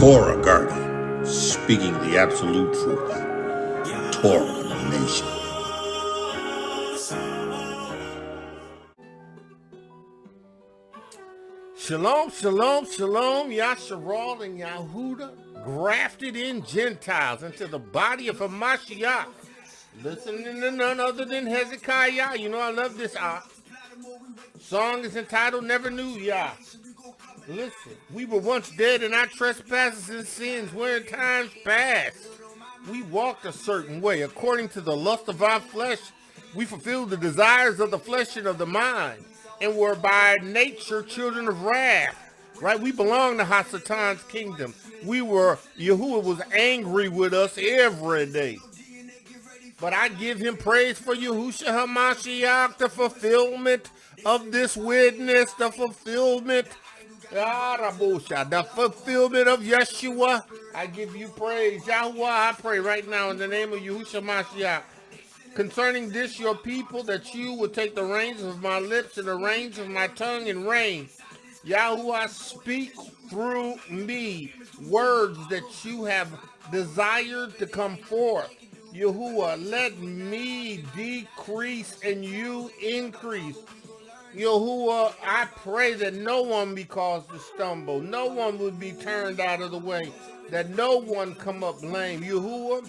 Torah Guardian, speaking the absolute truth. Torah Nation. Shalom, shalom, shalom, Yasharal and Yahudah, grafted in Gentiles into the body of a Mashiach. Listening to none other than Hezekiah. You know I love this song is entitled Never Knew Yah. Listen, we were once dead in our trespasses and sins, where in times past we walked a certain way. According to the lust of our flesh, we fulfilled the desires of the flesh and of the mind, and were by nature children of wrath. Right? We belong to Hasatan's kingdom. Yahuwah was angry with us every day. But I give him praise for Yahusha Ha'Mashiach, the fulfillment of this witness, the fulfillment of Yeshua. I give you praise. Yahuwah, I pray right now in the name of Yahusha Mashiach, concerning this your people, that you will take the reins of my lips and the reins of my tongue and reign. Yahuwah, speak through me words that you have desired to come forth. Yahuwah, let me decrease and you increase. Yahuwah, I pray that no one be caused to stumble, no one would be turned out of the way, that no one come up lame. Yahuwah,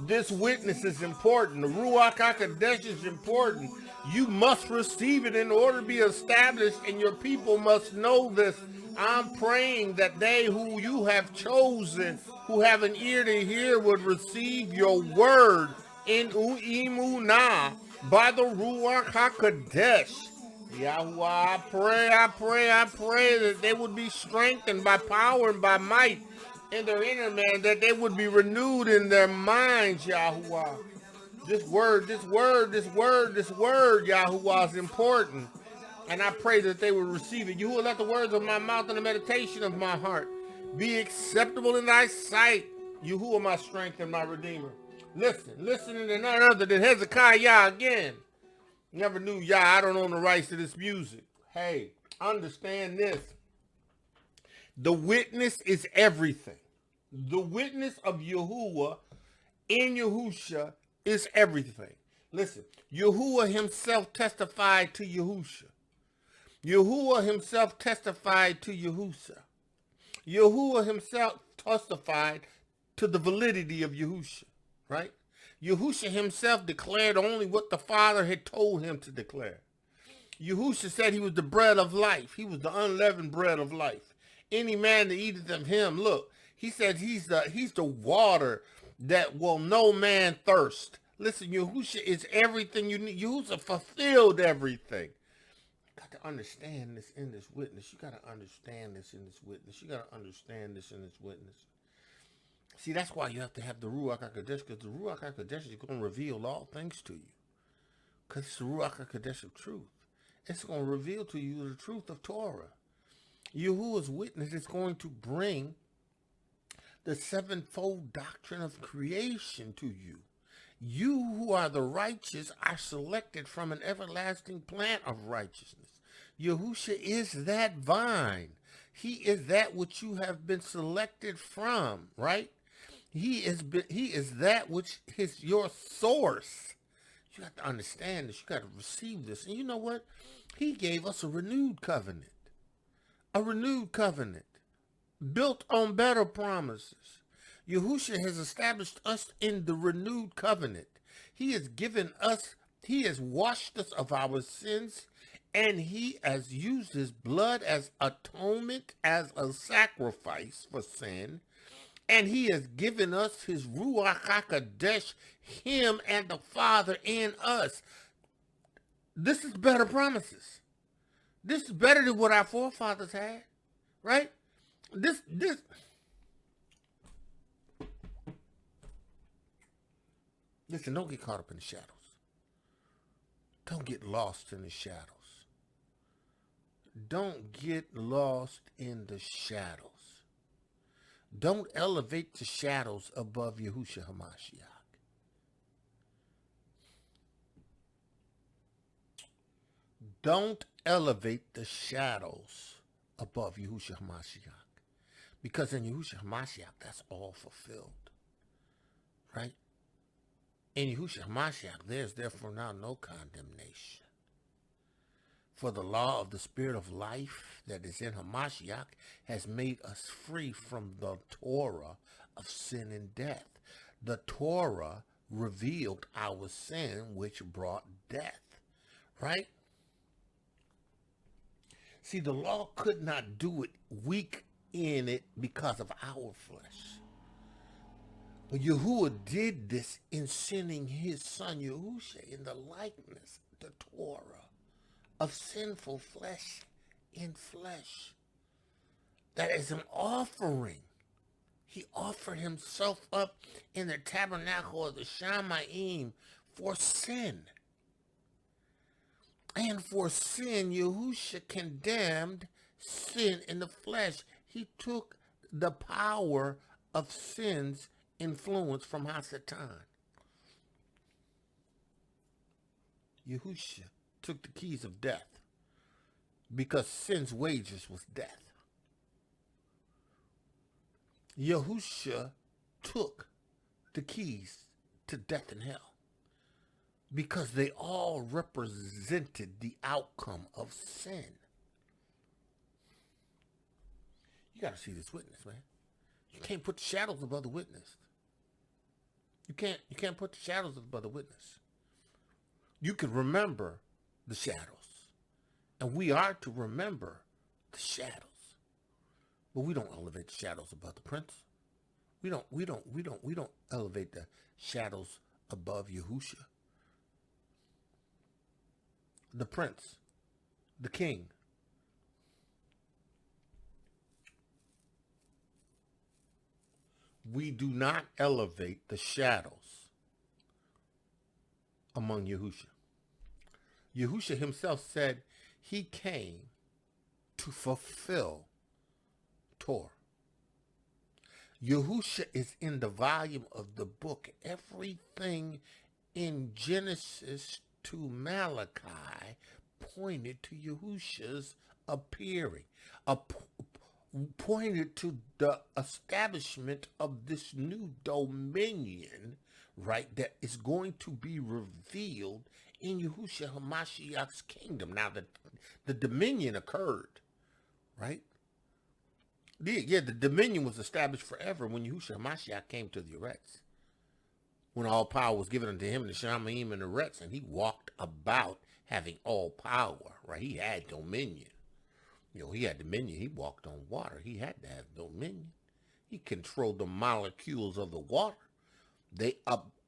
this witness is important. The Ruach HaKodesh is important. You must receive it in order to be established, and your people must know this. I'm praying that they who you have chosen, who have an ear to hear, would receive your word in U'imunah by the Ruach HaKodesh. Yahuwah, I pray that they would be strengthened by power and by might in their inner man, that they would be renewed in their minds, Yahuwah. This word, Yahuwah, is important. And I pray that they will receive it. You will let the words of my mouth and the meditation of my heart be acceptable in thy sight. Yahuwah, my strength and my redeemer. Listening to none other than Hezekiah again. Never knew Yah. I don't own the rights to this music. Hey, understand this. The witness is everything. The witness of Yahuwah in Yahusha is everything. Listen, Yahuwah himself testified to Yahusha. Yahuwah himself testified to Yahusah. Yahuwah himself testified to the validity of Yahusha, right? Yahusha himself declared only what the Father had told him to declare. Yahusha said he was the bread of life. He was the unleavened bread of life. Any man that eateth of him, look, he said he's the water that will no man thirst. Listen, Yahusha is everything you need. Yahusha fulfilled everything. You got to understand this in this witness. You got to understand this in this witness. You got to understand this in this witness. See, that's why you have to have the Ruach HaKodesh, because the Ruach HaKodesh is going to reveal all things to you. Because it's the Ruach HaKodesh of truth. It's going to reveal to you the truth of Torah. Yahuwah's witness is going to bring the sevenfold doctrine of creation to you. You who are the righteous are selected from an everlasting plant of righteousness. Yahusha is that vine. He is that which you have been selected from, right? He is that which is your source. You got to understand this. You got to receive this. And you know what? He gave us a renewed covenant. A renewed covenant built on better promises. Yahusha has established us in the renewed covenant. He has washed us of our sins, and he has used his blood as atonement, as a sacrifice for sin, and he has given us his Ruach HaKodesh, him and the Father in us. This is better promises. This is better than what our forefathers had, right? This. Listen, don't get caught up in the shadows. Don't get lost in the shadows. Don't get lost in the shadows. Don't elevate the shadows above Yahusha Ha'Mashiach. Don't elevate the shadows above Yahusha Ha'Mashiach. Because in Yahusha Ha'Mashiach, that's all fulfilled. Right? In Yahusha Ha'Mashiach, there's therefore now no condemnation. For the law of the Spirit of life that is in Hamashiach has made us free from the Torah of sin and death. The Torah revealed our sin, which brought death. Right? See, the law could not do it, weak in it, because of our flesh. But Yahuwah did this in sending his son Yahusha in the likeness, the Torah, of sinful flesh in flesh. That is an offering. He offered himself up in the tabernacle of the Shamayim for sin. And for sin, Yahusha condemned sin in the flesh. He took the power of sin's influence from Hasatan. Yahusha took the keys of death because sin's wages was death. Yahusha took the keys to death and hell because they all represented the outcome of sin. You got to see this witness, man. You can't put the shadows above the witness. You can't put the shadows above the witness. You can remember the shadows, and we are to remember the shadows. But we don't elevate the shadows above the prince. We don't elevate the shadows above Yahusha, the prince, the king. We do not elevate the shadows among Yahusha. Yahusha himself said he came to fulfill Torah. Yahusha is in the volume of the book. Everything in Genesis to Malachi pointed to Yahusha's appearing, pointed to the establishment of this new dominion, right, that is going to be revealed in Yahusha Ha'Mashiach's kingdom. Now, the dominion occurred, right? Yeah, the dominion was established forever when Yahusha Ha'Mashiach came to the Eretz. When all power was given unto him, the Shamayim and the Eretz, and he walked about having all power, right? He had dominion. You know, he had dominion. He walked on water. He had to have dominion. He controlled the molecules of the water. They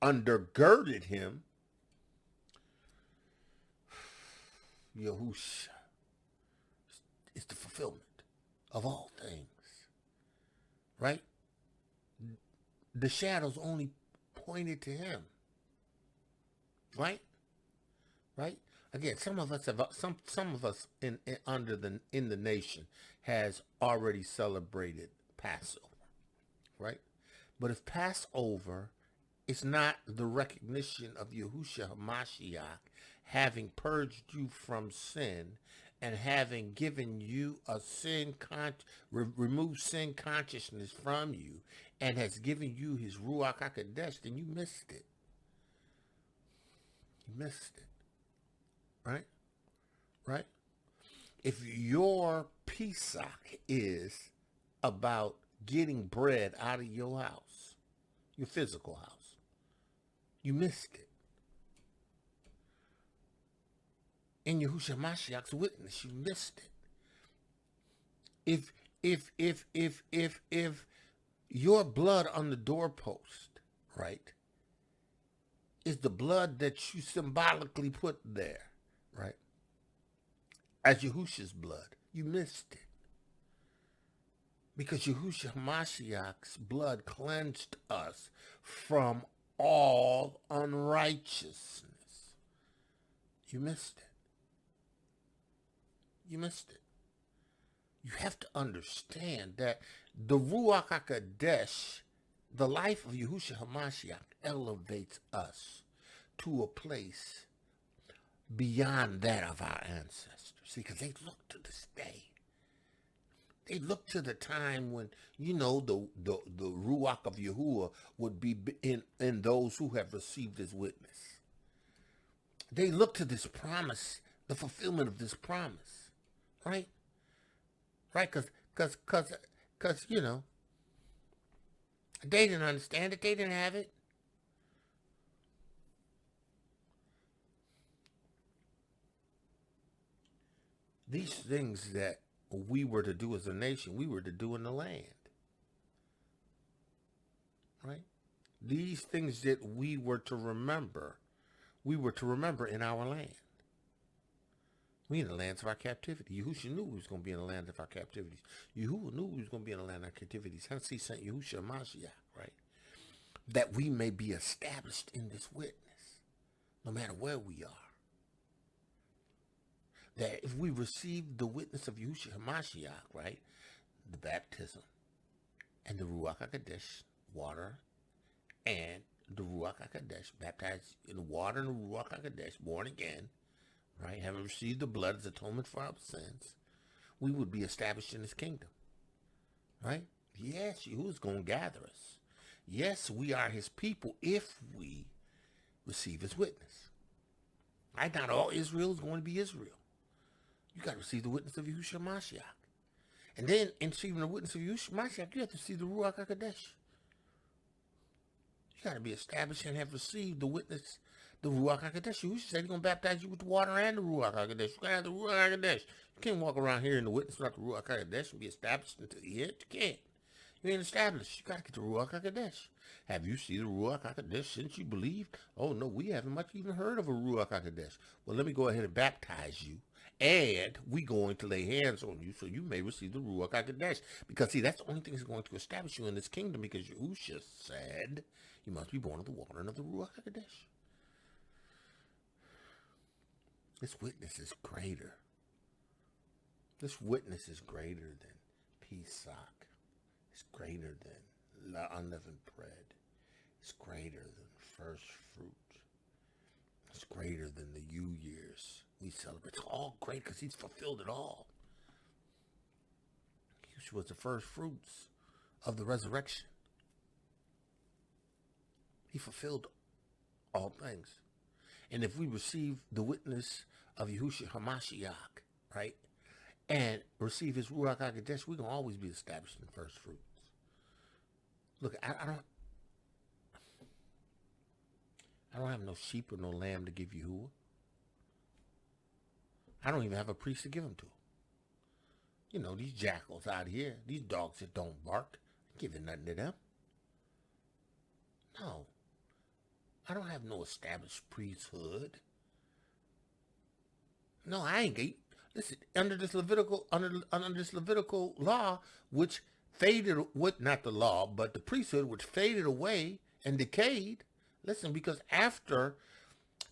undergirded him. Yahusha is the fulfillment of all things. Right? The shadows only pointed to him. Right? Right? Again, some of us have in the nation has already celebrated Passover. Right? But if Passover is not the recognition of Yahusha Ha'Mashiach having purged you from sin and having given you a removed sin consciousness from you and has given you his Ruach HaKodesh, then you missed it. You missed it. Right? Right? If your Pesach is about getting bread out of your house, your physical house, you missed it. In Yahusha Mashiach's witness, you missed it. If your blood on the doorpost, right, is the blood that you symbolically put there, right, as Yahusha's blood, you missed it. Because Yahusha Mashiach's blood cleansed us from all unrighteousness. You missed it. You missed it. You have to understand that the Ruach HaKodesh, the life of Yahusha Ha'Mashiach, elevates us to a place beyond that of our ancestors. See, because they look to this day They looked to the time when, the Ruach of Yahuwah would be in those who have received his witness. They looked to this promise, the fulfillment of this promise, right? Right, because they didn't understand it. They didn't have it. These things that we were to do as a nation, we were to do in the land. Right? These things that we were to remember in our land. We in the lands of our captivity. Yahusha knew we was going to be in the land of our captivities. Yahuwah knew we was going to be in the land of our captivities. Hence he sent Yahusha Ha'Mashiach, right? That we may be established in this witness, no matter where we are. That if we receive the witness of Yahusha Ha'Mashiach, right, the baptism and the Ruach HaKodesh, water, and the Ruach HaKodesh, baptized in the water and the Ruach HaKodesh, born again, right, having received the blood as atonement for our sins, we would be established in his kingdom, right? Yes, Yahuwah's going to gather us. Yes, we are his people if we receive his witness. Right? Not all Israel is going to be Israel. You got to receive the witness of Yahusha Ha'Mashiach. And then, in receiving the witness of Yahusha Ha'Mashiach, you have to receive the Ruach HaKodesh. You got to be established and have received the witness, the Ruach HaKodesh. Yahusha said he's going to baptize you with the water and the Ruach HaKodesh. You got to have the Ruach HaKodesh. You can't walk around here in the witness without the Ruach HaKodesh and be established until the end. You can't. You ain't established. You got to get the Ruach HaKodesh. Have you seen the Ruach HaKodesh since you believed? Oh, no, we haven't much even heard of a Ruach HaKodesh. Well, let me go ahead and baptize you. And we going to lay hands on you so you may receive the Ruach HaKodesh. Because, see, that's the only thing that's going to establish you in this kingdom, because Yahusha said you must be born of the water and of the Ruach HaKodesh. This witness is greater. This witness is greater than Pesach. It's greater than unleavened bread. It's greater than first fruit. It's greater than the New Year's we celebrate. It's all great because he's fulfilled it all. He was the first fruits of the resurrection. He fulfilled all things. And if we receive the witness of Yahusha Ha'Mashiach, right, and receive his Ruach HaKodesh, we're going to always be established in first fruits. Look, I don't have no sheep or no lamb to give Yahuwah. I don't even have a priest to give them to. You know, these jackals out here, these dogs that don't bark, I'm giving nothing to them. No. I don't have no established priesthood. No, I ain't gay. Listen, under this Levitical law, which faded, not the law, but the priesthood, which faded away and decayed. Listen, because after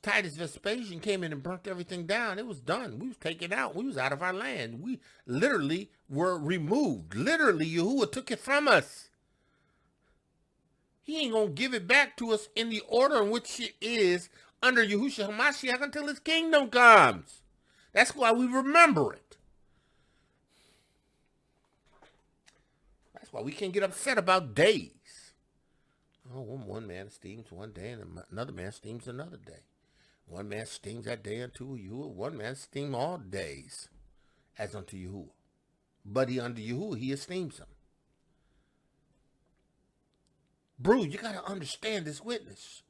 Titus Vespasian came in and burnt everything down, it was done. We was taken out. We was out of our land. We literally were removed. Literally, Yahuwah took it from us. He ain't going to give it back to us in the order in which it is under Yahusha Ha'Mashiach until his kingdom comes. That's why we remember it. That's why we can't get upset about days. Oh, one man esteems one day and another man esteems another day. One man esteems that day unto Yahuwah. One man esteems all days as unto Yahuwah. But unto Yahuwah he esteems them. Bro, you got to understand this witness.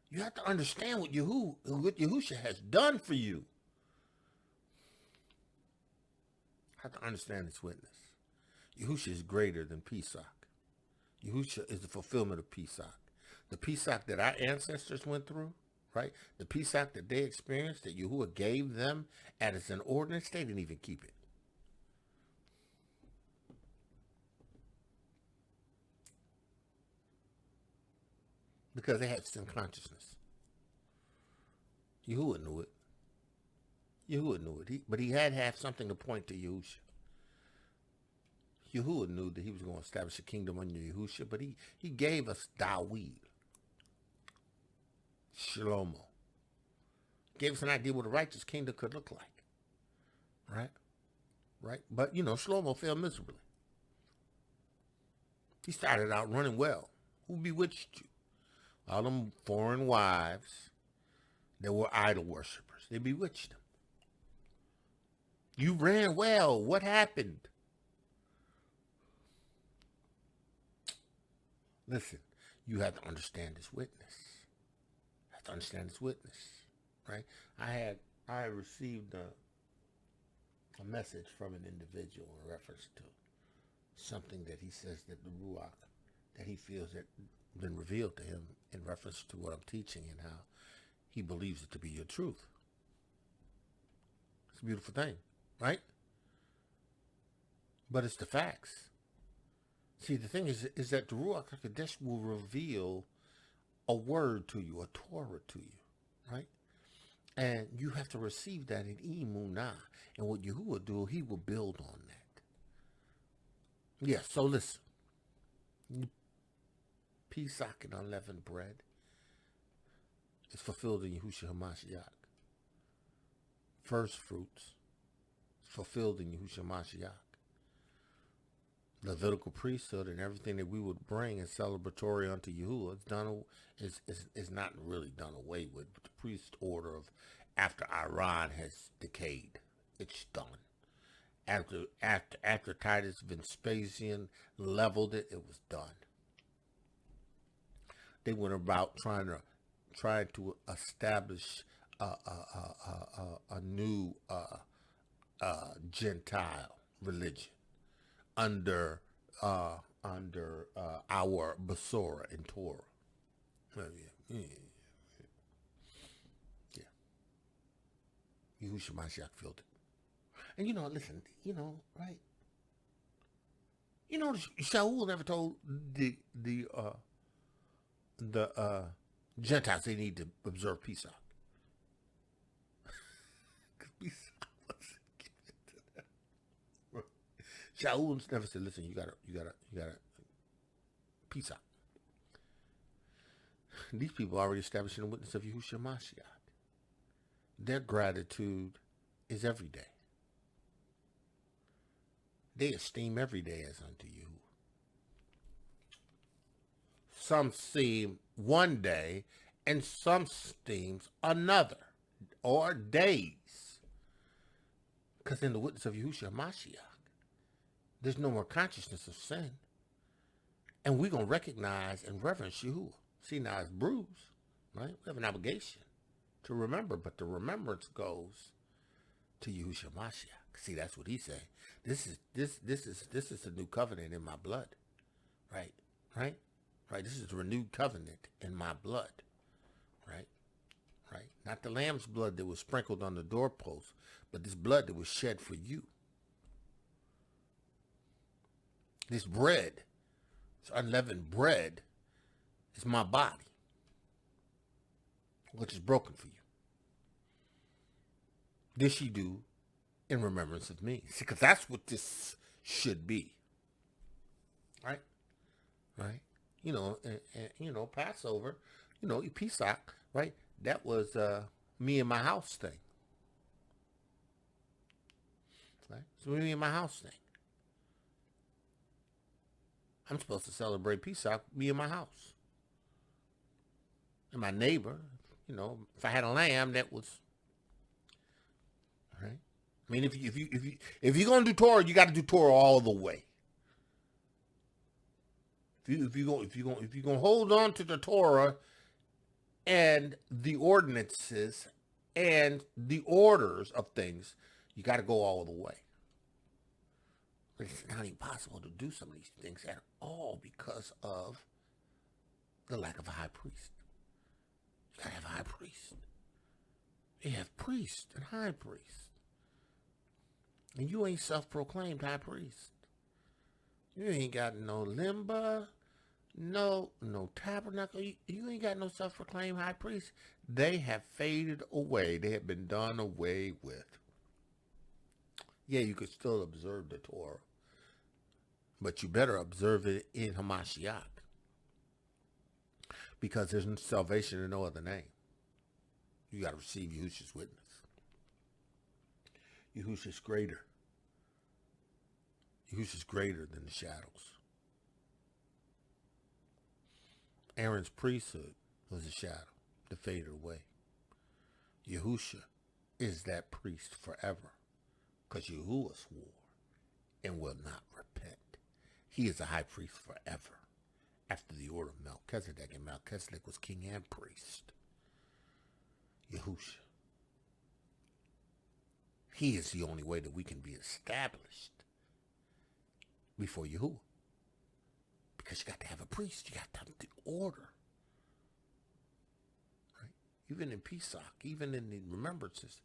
You have to understand what Yahusha has done for you. You have to understand this witness. Yahusha is greater than Pesach. Yahusha is the fulfillment of Pesach. The Pesach that our ancestors went through, right? The Pesach that they experienced, that Yahuwah gave them as an ordinance, they didn't even keep it. Because they had sin consciousness. Yahuwah knew it. Yahuwah knew it. But he had to have something to point to Yahusha. Yahuwah knew that he was going to establish a kingdom under Yahusha, but he gave us Dawid, Shlomo. Gave us an idea what a righteous kingdom could look like. Right? right? But, Shlomo failed miserably. He started out running well. Who bewitched you? All them foreign wives that were idol worshippers. They bewitched him. You ran well. What happened? Listen, you have to understand this witness. You have to understand this witness, right? I had received a message from an individual in reference to something that he says that the Ruach, that he feels that been revealed to him in reference to what I'm teaching and how he believes it to be your truth. It's a beautiful thing, right? But it's the facts. See, the thing is that the Ruach HaKodesh will reveal a word to you, a Torah to you, right? And you have to receive that in Emunah. And what Yahuwah will do, he will build on that. Yeah, so listen. Pesach and unleavened bread is fulfilled in Yahusha Ha'Mashiach. First fruits is fulfilled in Yahusha Ha'Mashiach. Levitical priesthood and everything that we would bring in celebratory unto Yahuwah is not really done away with. But the priest order of after Iran has decayed, it's done. After Titus Vespasian leveled it, it was done. They went about trying to establish a new Gentile religion under our Basora and Torah. Yeah. Yahusha Mashiach filled it. And listen, right? Shaul never told the Gentiles they need to observe Pesach. Because Pesach wasn't given to them. Shaul never said, listen, you gotta Pesach. These people already established in the witness of Yahusha Mashiach. Their gratitude is every day. They esteem every day as unto you. Some esteem one day, and some esteems another, or days. Because in the witness of Yahusha Ha'Mashiach, there's no more consciousness of sin. And we're going to recognize and reverence Yahuwah. See, now it's bruised, right? We have an obligation to remember, but the remembrance goes to Yahusha Ha'Mashiach. See, that's what he said. This is a new covenant in my blood, right? This is a renewed covenant in my blood, right? Not the lamb's blood that was sprinkled on the doorpost, but this blood that was shed for you. This bread, this unleavened bread, is my body, which is broken for you. This ye do in remembrance of me. See, because that's what this should be, right? Passover, Pesach, right? That was me and my house thing, right? So me and my house thing. I'm supposed to celebrate Pesach, me and my house. And my neighbor, if I had a lamb, that was, right? I mean, if you're gonna do Torah, you got to do Torah all the way. If you're gonna hold on to the Torah and the ordinances and the orders of things, you got to go all the way. But it's not even possible to do some of these things at all because of the lack of a high priest. You got to have a high priest. You have priest and high priest. And you ain't self-proclaimed high priest. You ain't got no limba, no tabernacle. You ain't got no self-proclaimed high priest. They have faded away. They have been done away with. Yeah, you could still observe the Torah, but you better observe it in Hamashiach, because there's no salvation in no other name. You got to receive Yahusha's witness. Yahusha's greater. Yahusha is greater than the shadows. Aaron's priesthood was a shadow that faded away. Yahusha is that priest forever, because Yahuwah swore and will not repent. He is a high priest forever, after the order of Melchizedek, and Melchizedek was king and priest. Yahusha. He is the only way that we can be established before Yahuwah. Because you got to have a priest. You got to have the order. Right? Even in Pesach, even in the remembrances,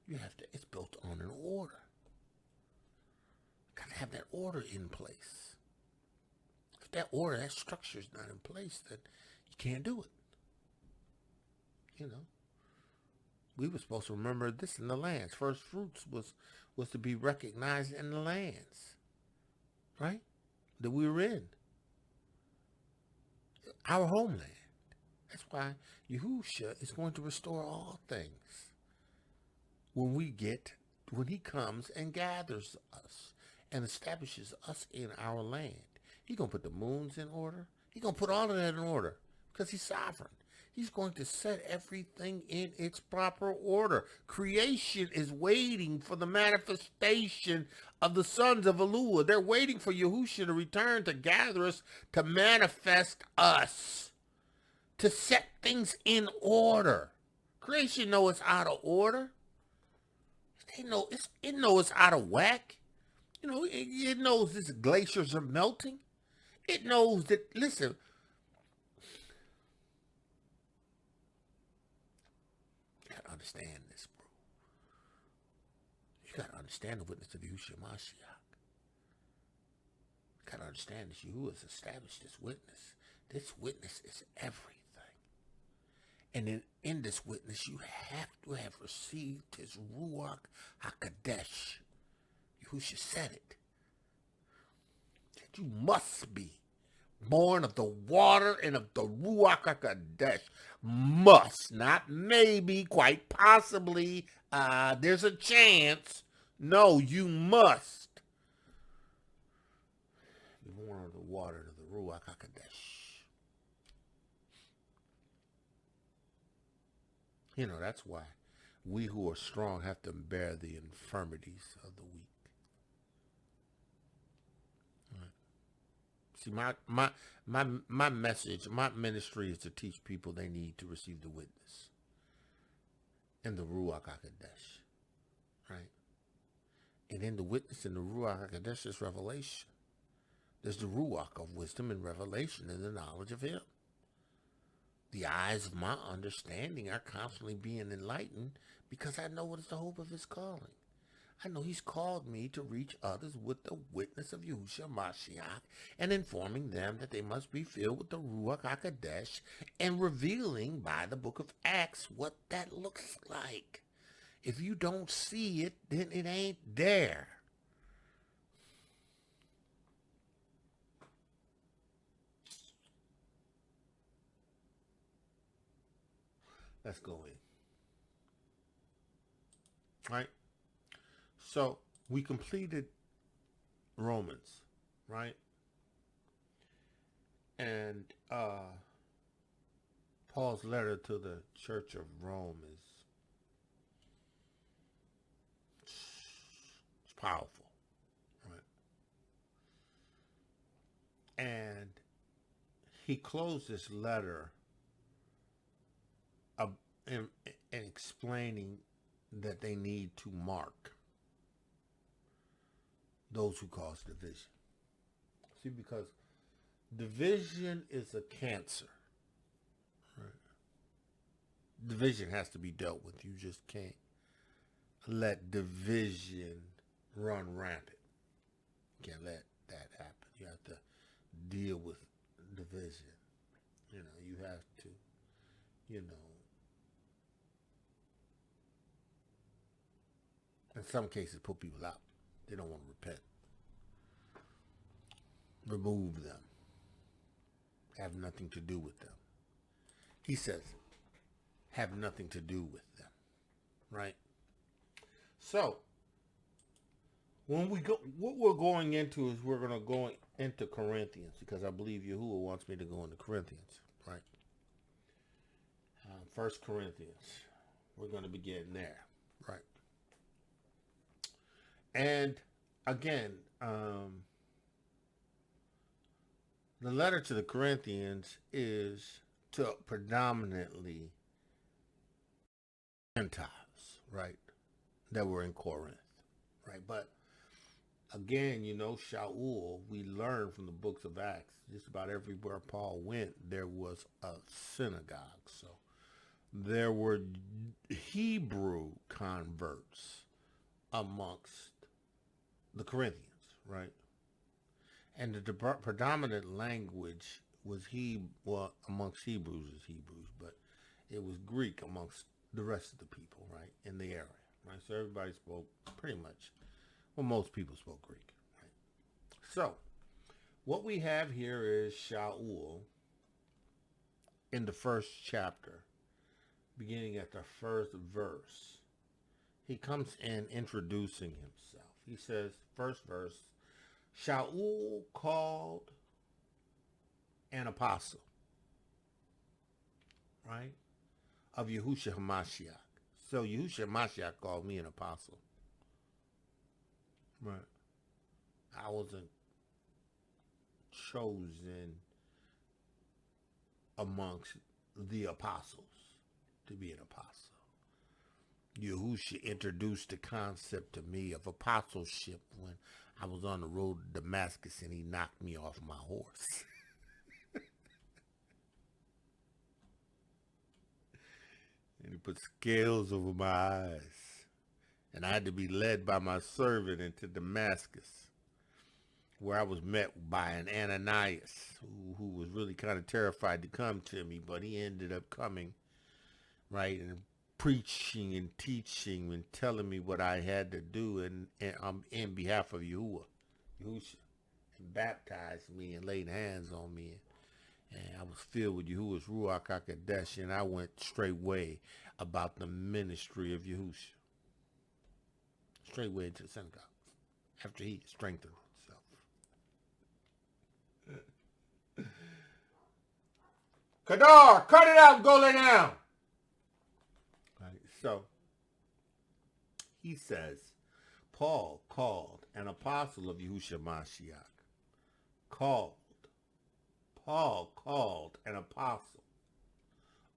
you have to, it's built on an order. Got to have that order in place. If that order, that structure is not in place, then you can't do it. You know. We were supposed to remember this in the lands. First fruits was to be recognized in the lands. Right? That we were in. Our homeland. That's why Yahusha is going to restore all things. When he comes and gathers us and establishes us in our land. He's going to put the moons in order. He's going to put all of that in order because he's sovereign. He's going to set everything in its proper order. Creation is waiting for the manifestation of the sons of Elohiym. They're waiting for Yahusha to return to gather us, to manifest us, to set things in order. Creation knows it's out of order. It knows it's out of whack. You know, it knows these glaciers are melting. It knows that, listen, understand this, bro. You gotta understand the witness of Yahusha Ha'Mashiach. You gotta understand this. Yahuwah has established this witness. This witness is everything. And in this witness, you have to have received his Ruach HaKodesh. Yahusha said it. That you must be born of the water and of the Ruach HaKodesh. Must, not maybe, quite possibly, there's a chance. No, you must be born of the water and of the Ruach HaKodesh. You know, that's why we who are strong have to bear the infirmities of the weak. See, my message, my ministry is to teach people they need to receive the witness and the Ruach HaKodesh, right? And in the witness and the Ruach HaKodesh is revelation. There's the Ruach of wisdom and revelation and the knowledge of him. The eyes of my understanding are constantly being enlightened because I know what is the hope of his calling. I know he's called me to reach others with the witness of Yahusha Ha'Mashiach and informing them that they must be filled with the Ruach HaKodesh and revealing by the book of Acts what that looks like. If you don't see it, then it ain't there. Let's go in. All right? So, we completed Romans, right? And Paul's letter to the Church of Rome is it's powerful, right? And he closed this letter in explaining that they need to mark those who cause division. See, because division is a cancer. Right? Division has to be dealt with. You just can't let division run rampant. You can't let that happen. You have to deal with division. You know, you have to, you know, in some cases put people out. They don't want to repent. Remove them. Have nothing to do with them. He says, have nothing to do with them. Right? So, what we're going into is we're going to go into Corinthians, because I believe Yahuwah wants me to go into Corinthians, right? 1 Corinthians. We're going to begin there, right? And again, the letter to the Corinthians is to predominantly Gentiles, right, that were in Corinth, right? But again, you know, Shaul, we learn from the books of Acts, just about everywhere Paul went, there was a synagogue. So there were Hebrew converts amongst the Corinthians, right? And the predominant language was amongst Hebrews is Hebrews, but it was Greek amongst the rest of the people, right, in the area, right? So everybody spoke pretty much, well, most people spoke Greek, right? So what we have here is Shaul in the first chapter, beginning at the first verse. He comes in introducing himself. He says, first verse, Shaul called an apostle, right, of Yahusha Ha'Mashiach. So Yahusha Ha'Mashiach called me an apostle, right? I wasn't chosen amongst the apostles to be an apostle. Yahusha introduced the concept to me of apostleship when I was on the road to Damascus and he knocked me off my horse. And he put scales over my eyes. And I had to be led by my servant into Damascus, where I was met by an Ananias who was really kind of terrified to come to me, but he ended up coming, right, and preaching and teaching and telling me what I had to do in behalf of Yahusha, and baptized me and laid hands on me, and I was filled with Yahuwah's Ruach HaKodesh, and I went straightway about the ministry of Yahusha, straightway into the synagogue after he strengthened himself. Kadar, cut it out and go lay down. So, he says, Paul called an apostle of Yahusha Mashiach. Paul called an apostle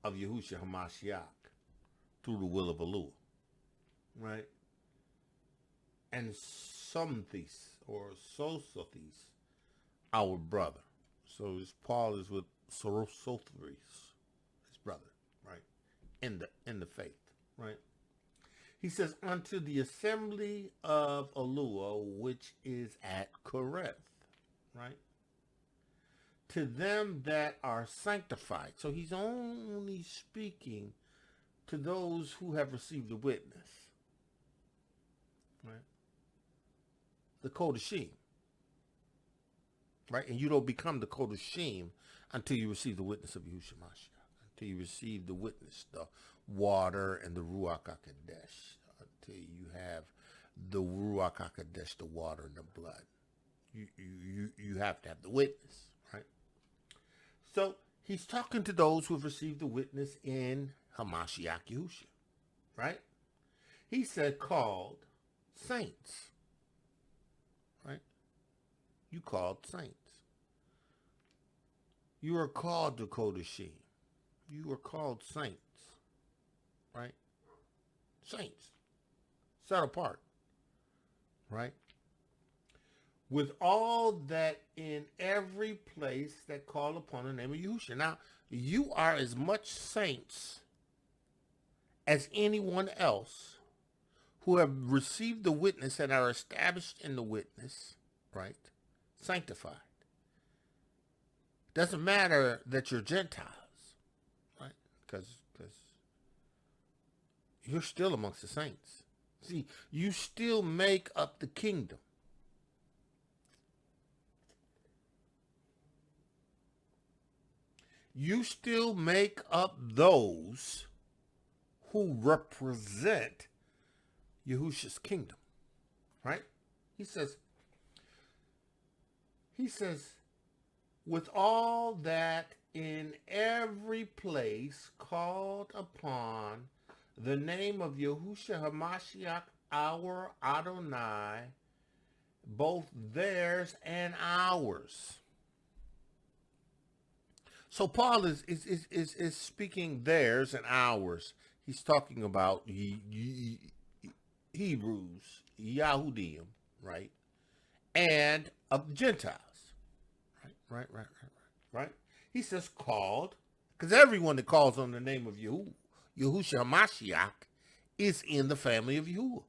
of Yahusha Ha'Mashiach through the will of Elohiym, right? And Sosthenes, our brother. So Paul is with Sosthenes, his brother, right? In the faith. Right. He says, unto the assembly of Elohiym, which is at Qorinth, right? To them that are sanctified. So he's only speaking to those who have received the witness, right? The qodeshiym, right? And you don't become the qodeshiym until you receive the witness of Yahusha Mashiach, until you receive the witness, the water and the Ruach HaKodesh, until you have the Ruach HaKodesh, the water and the blood. You have to have the witness, right? So he's talking to those who have received the witness in Mashiach Yahusha, right? He said called saints, right? You called saints. You are called the qodeshiym. You are called saints. Right? Saints. Set apart. Right? With all that in every place that call upon the name of Yahusha. Now, you are as much saints as anyone else who have received the witness and are established in the witness, right? Sanctified. Doesn't matter that you're Gentiles, right? Because you're still amongst the saints. See, you still make up the kingdom. You still make up those who represent Yahusha's kingdom, right? He says, with all that in every place called upon the name of Yahusha Ha'Mashiach, our Adonai, both theirs and ours. So Paul is speaking theirs and ours. He's talking about Hebrews, Yahudim, right? And of the Gentiles. Right. He says called, because everyone that calls on the name of Yahusha Ha'Mashiach is in the family of Yahuwah.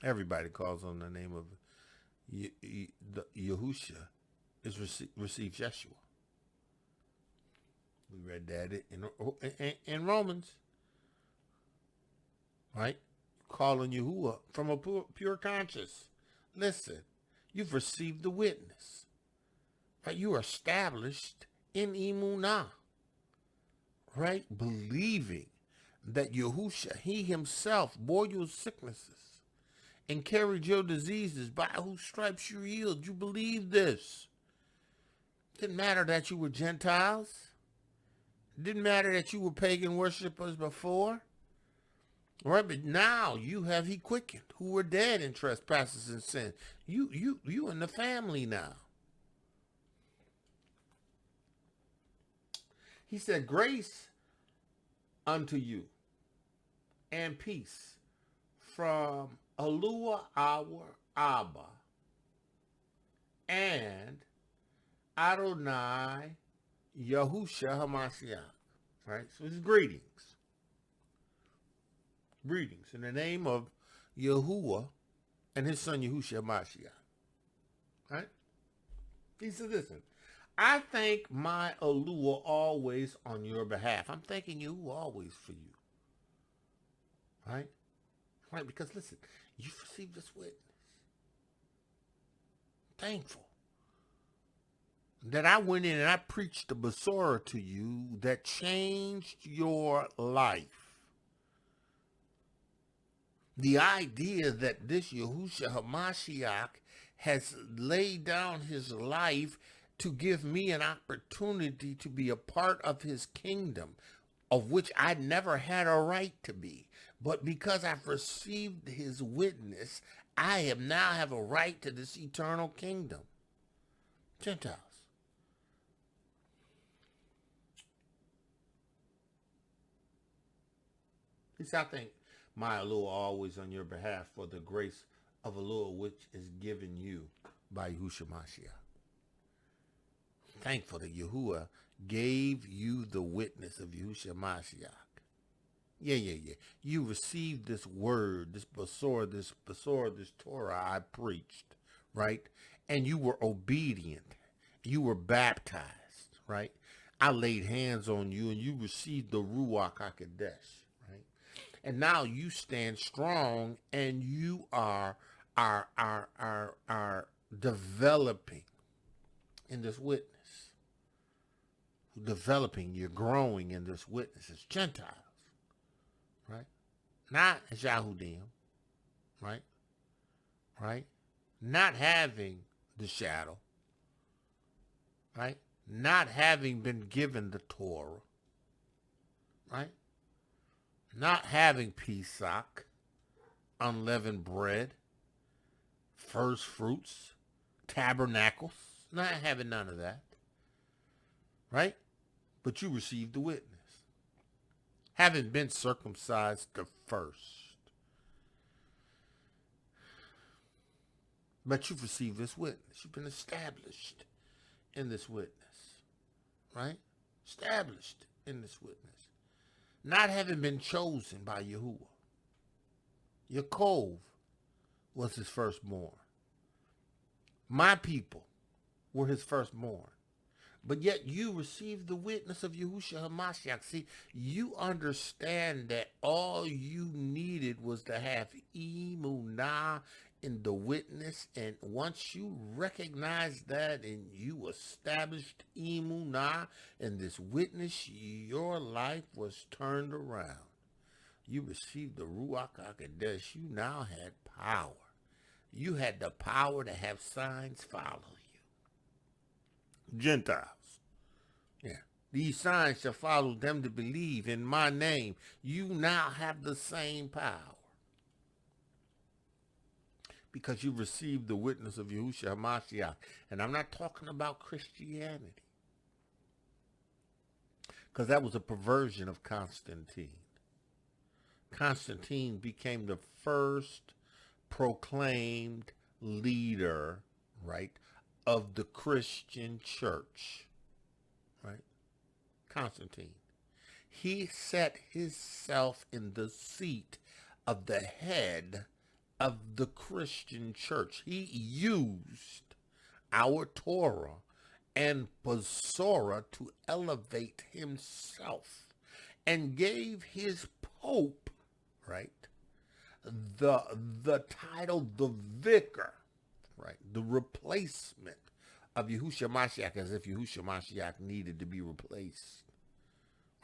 Everybody calls on the name of Yahusha receives Yeshua. We read that in Romans, right? Call on Yahuwah from a pure conscience. Listen, you've received the witness, right? You are established in Emunah, right? Believing that Yahusha, he himself, bore your sicknesses and carried your diseases, by whose stripes you're healed. You believe this. Didn't matter that you were Gentiles. Didn't matter that you were pagan worshipers before. Right, but now you have he quickened, who were dead in trespasses and sin. You in the family now. He said, grace unto you and peace from Elohiym our Abba and Adonai Yahusha Ha'Mashiach. Right, so it's greetings. Greetings in the name of Yahuwah and his son Yahusha Ha'Mashiach. Right? He said, listen, I thank my Elohiym always on your behalf. I'm thanking you always for you. Right? Right? Because listen, you've received this witness. Thankful that I went in and I preached the Besorah to you that changed your life. The idea that this Yahusha Ha'Mashiach has laid down his life to give me an opportunity to be a part of his kingdom, of which I never had a right to be. But because I've received his witness, I now have a right to this eternal kingdom. Gentiles. He said, I think my Elohiym always on your behalf for the grace of Elohiym which is given you by Yahusha Mashiach. Thankful that Yahuwah gave you the witness of Yahusha Mashiach. Yeah. You received this word, this Besorah, this Torah I preached, right? And you were obedient. You were baptized, right? I laid hands on you and you received the Ruach HaKodesh. And now you stand strong and you are developing in this witness. Developing, you're growing in this witness as Gentiles, right? Not as Yahudim, right? Right? Not having the shadow, right? Not having been given the Torah, right? Not having Pesach, unleavened bread, first fruits, tabernacles, not having none of that, right? But you received the witness. Having been circumcised the first. But you've received this witness. You've been established in this witness, right? Established in this witness. Not having been chosen by Yahuwah. Yaakov was his firstborn. My people were his firstborn. But yet you received the witness of Yahusha Ha'Mashiach. See, you understand that all you needed was to have Emunah in the witness. And once you recognize that and you established Emunah in this witness, your life was turned around. You received the Ruach HaKodesh. You now had power. You had the power to have signs follow you. Gentiles. Yeah. These signs shall follow them to believe in my name. You now have the same power. Because you received the witness of Yahusha Ha'Mashiach. And I'm not talking about Christianity. Because that was a perversion of Constantine. Constantine became the first proclaimed leader, right, of the Christian church, right? Constantine. He set himself in the seat of the head of the Christian church. He used our Torah and Besorah to elevate himself and gave his pope, right, the title, the vicar, right, the replacement of Yahusha Mashiach, as if Yahusha Mashiach needed to be replaced.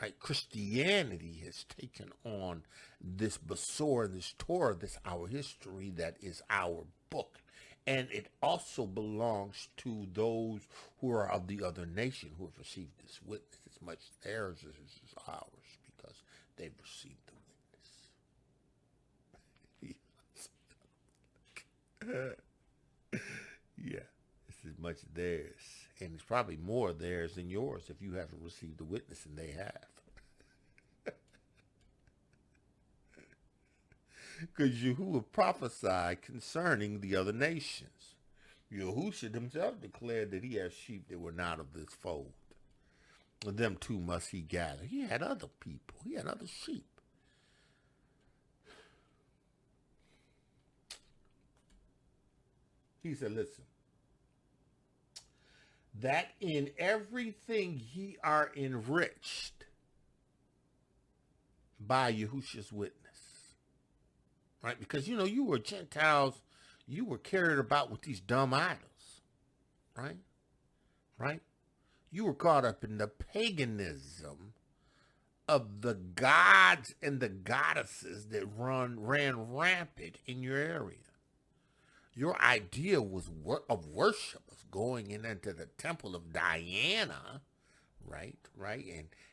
Right? Christianity has taken on this Besorah, this Torah, this our history that is our book. And it also belongs to those who are of the other nation who have received this witness. It's much theirs as ours because they've received the witness. Yeah, it's as much theirs. And it's probably more theirs than yours if you haven't received the witness and they have. Because Yahuwah prophesied concerning the other nations. Yahusha himself declared that he had sheep that were not of this fold. Them too must he gather. He had other people. He had other sheep. He said, listen, that in everything ye are enriched by Yahusha's witness. Right? Because, you know, you were Gentiles, you were carried about with these dumb idols. Right? Right? You were caught up in the paganism of the gods and the goddesses that ran rampant in your area. Your idea was of worship was going into the temple of Diana, right,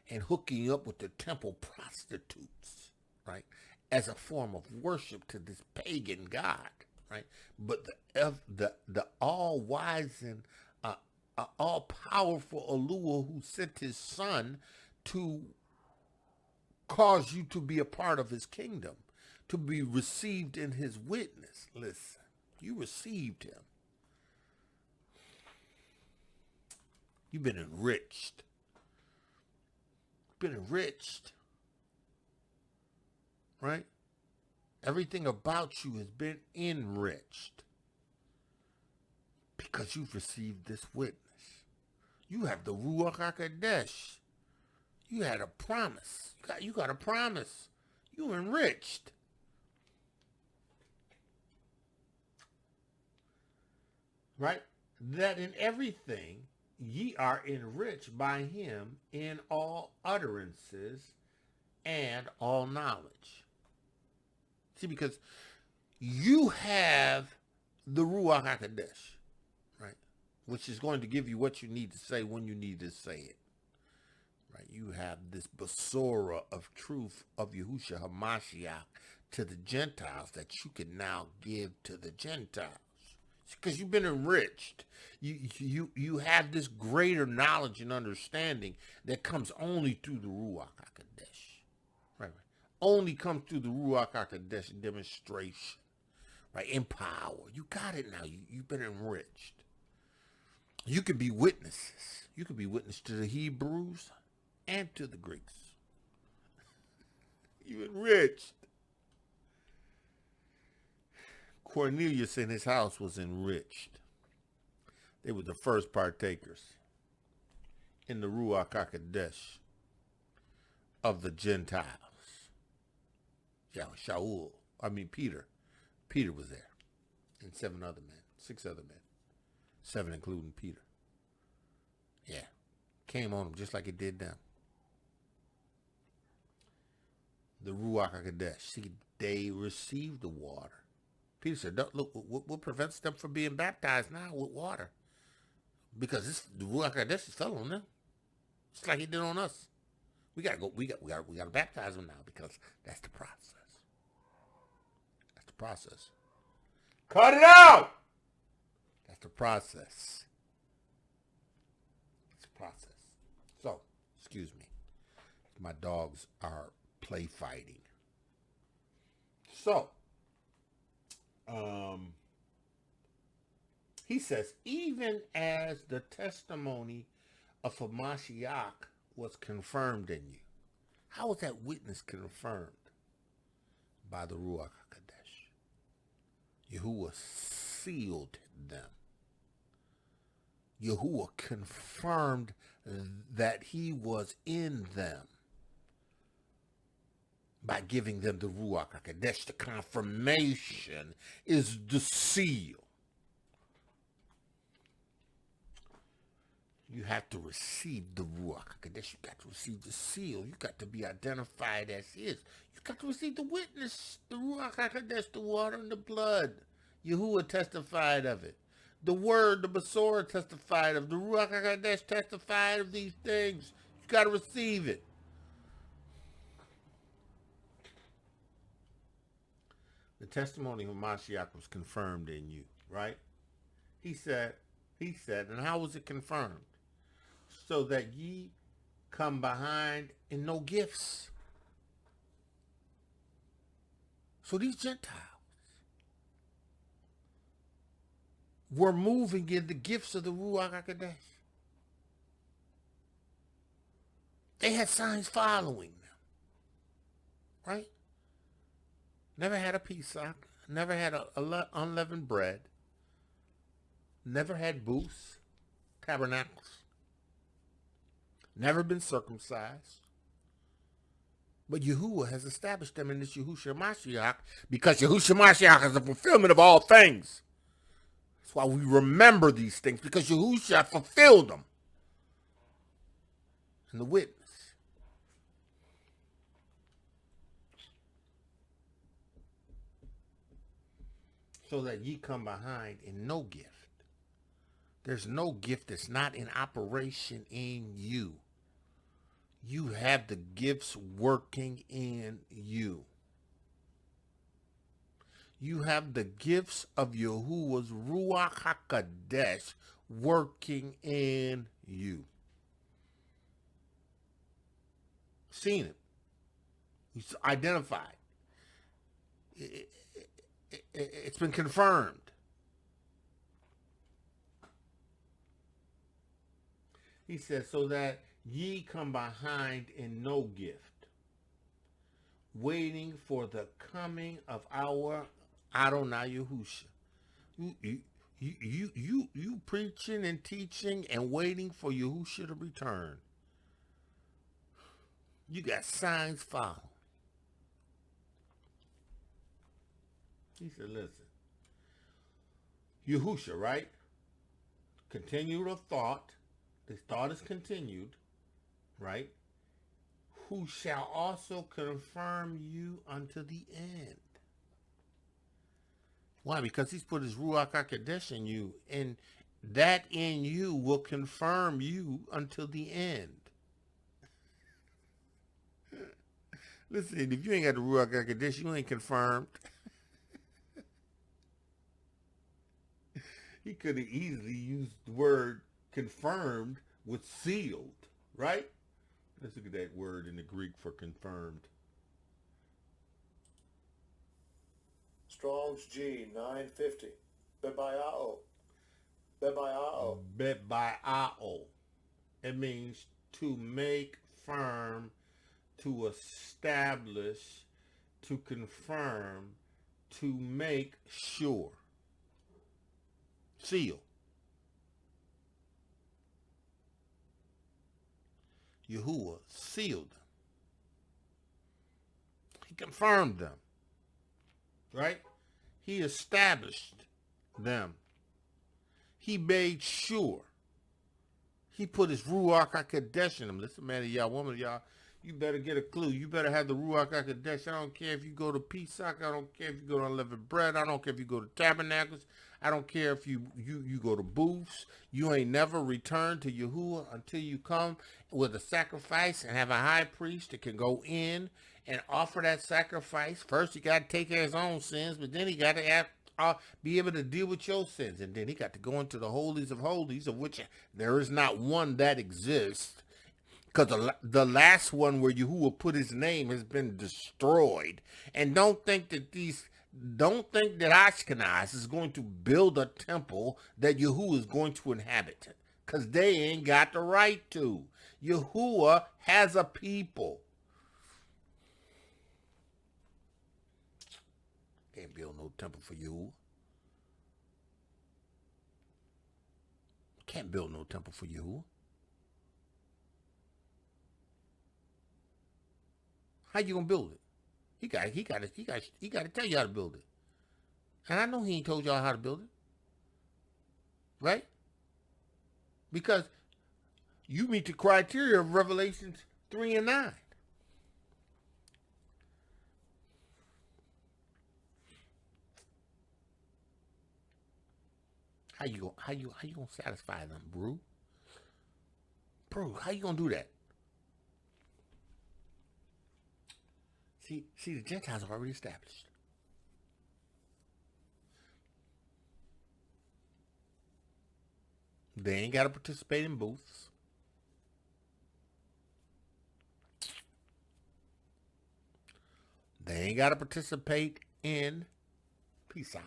and hooking up with the temple prostitutes, right, as a form of worship to this pagan god, right. But the all-wise and all-powerful Elohiym, who sent his son to cause you to be a part of his kingdom, to be received in his witness. Listen. You received him. You've been enriched. Been enriched. Right? Everything about you has been enriched. Because you've received this witness. You have the Ruach HaKodesh. You had a promise. You got a promise. You enriched. Right? That in everything ye are enriched by him in all utterances and all knowledge. See, because you have the Ruach HaKodesh, right? Which is going to give you what you need to say when you need to say it. Right? You have this Besorah of truth of Yahusha Ha'Mashiach to the Gentiles that you can now give to the Gentiles. Because you've been enriched. You have this greater knowledge and understanding that comes only through the Ruach HaKodesh. Right? Only comes through the Ruach HaKodesh demonstration. Right? In power. You got it now. You've been enriched. You could be witnesses. You could be witness to the Hebrews and to the Greeks. You enriched. Cornelius and his house was enriched. They were the first partakers in the Ruach HaKodesh of the Gentiles. Peter. Peter was there. And 7 other men. 6 other men. 7 including Peter. Yeah. Came on them just like it did them. the Ruach HaKodesh. See, they received the water. Peter said, look, what prevents them from being baptized now with water? Because the Ruach HaKodesh fell on them. It's like he did on us. We gotta baptize them now because that's the process. That's the process. Cut it out! That's the process. It's a process. So, excuse me. My dogs are play fighting. So, he says, even as the testimony of Mashiach was confirmed in you. How was that witness confirmed? By the Ruach HaKodesh. Yahuwah sealed them. Yahuwah confirmed that he was in them by giving them the Ruach HaKodesh. The confirmation is the seal. You have to receive the Ruach HaKodesh. You got to receive the seal. You got to be identified as his. You got to receive the witness, the Ruach HaKodesh, the water and the blood. Yahuwah testified of it. The word, the Besorah testified of. The Ruach HaKodesh testified of these things. You got to receive it. The testimony of Mashiach was confirmed in you, right? He said, and how was it confirmed? So that ye come behind in no gifts. So these Gentiles were moving in the gifts of the Ruach HaKodesh. They had signs following them, right? Never had a Pesach, never had a unleavened bread, never had booths, tabernacles, never been circumcised. But Yahuwah has established them in this Yahusha Ha'Mashiach because Yahusha Ha'Mashiach is the fulfillment of all things. That's why we remember these things, because Yahusha fulfilled them. And the witness. So that ye come behind in no gift. There's no gift that's not in operation in you. You have the gifts working in you. You have the gifts of Yahuwah's Ruach HaKodesh working in you. Seen it. It's identified. It's been confirmed. He says, so that ye come behind in no gift, waiting for the coming of our Adonai Yahusha. You preaching and teaching and waiting for Yahusha to return. You got signs following. He said, listen, Yahusha, right? Continued a thought. This thought is continued, right? Who shall also confirm you unto the end. Why? Because he's put his Ruach HaKodesh in you, and that in you will confirm you until the end. Listen, if you ain't got the Ruach HaKodesh, you ain't confirmed. He could have easily used the word confirmed with sealed, right? Let's look at that word in the Greek for confirmed. Strong's G 950. Bebayao. Bebayao. Bebayao. It means to make firm, to establish, to confirm, to make sure. Seal. Yahuwah sealed them. He confirmed them. Right? He established them. He made sure. He put his Ruach HaKodesh in them. Listen, man, y'all, woman, y'all, You better get a clue. You better have the Ruach HaKodesh. I don't care if you go to Pesach. I don't care if you go to Unleavened Bread. I don't care if you go to Tabernacles. I don't care if you go to booths. You ain't never returned to Yahuwah until you come with a sacrifice and have a high priest that can go in and offer that sacrifice. First, he got to take care of his own sins, but then he got to be able to deal with your sins. And then he got to go into the holies, of which there is not one that exists. Because the last one where Yahuwah put his name has been destroyed. And don't think that Ashkenaz is going to build a temple that Yahuwah is going to inhabit. Because they ain't got the right to. Yahuwah has a people. Can't build no temple for Yahuwah. Can't build no temple for Yahuwah. How you gonna build it? He got to tell you how to build it. And I know he ain't told y'all how to build it. Right? Because you meet the criteria of Revelations 3 and 9. How you gonna satisfy them, bro? Bro, how you gonna do that? See, the Gentiles are already established. They ain't got to participate in booths. They ain't got to participate in Pesach.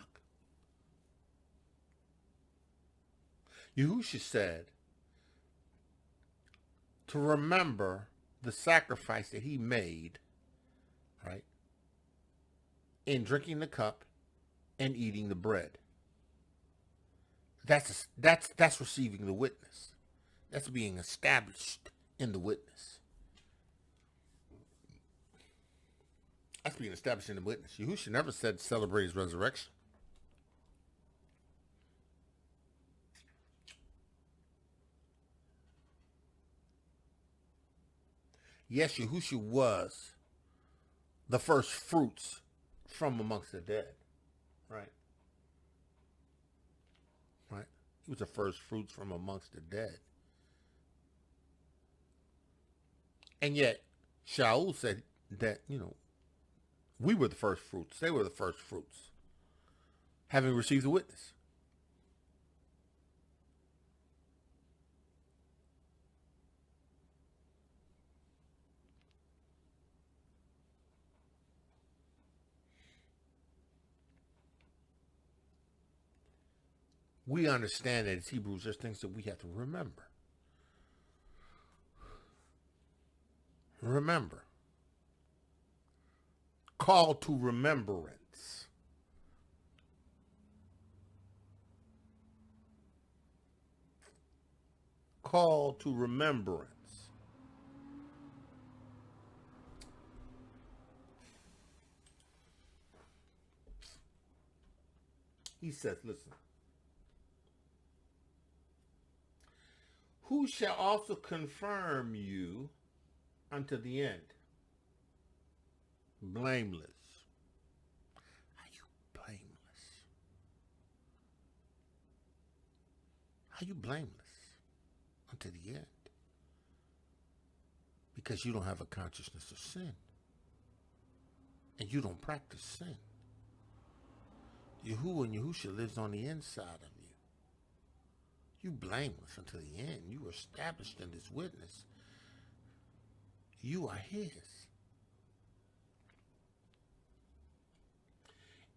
Yahusha said to remember the sacrifice that he made, right, in drinking the cup and eating the bread. That's receiving the witness. That's being established in the witness. That's being established in the witness. Yahusha never said celebrate his resurrection. Yes, Yahusha was the first fruits from amongst the dead. Right? Right? He was the first fruits from amongst the dead. And yet, Shaul said that, we were the first fruits. They were the first fruits, having received the witness. We understand that as Hebrews, there's things that we have to remember. Remember. Call to remembrance. Call to remembrance. He says, listen. Who shall also confirm you unto the end? Blameless. Are you blameless? Are you blameless unto the end? Because you don't have a consciousness of sin. And you don't practice sin. Yahuwah and Yahusha lives on the inside of you. You blameless until the end. You are established in this witness. You are his.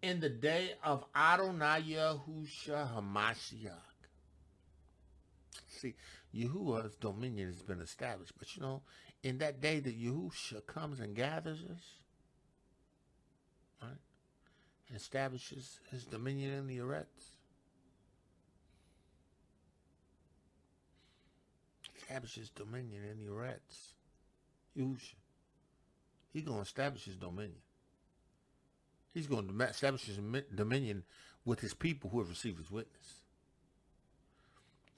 In the day of Adonai Yahusha Ha'Mashiach. See, Yahuwah's dominion has been established. But in that day that Yahusha comes and gathers us, right, and establishes his dominion in the erects, establishes dominion in the erects. Yahusha. He's going to establish his dominion. He's going to establish his dominion with his people who have received his witness.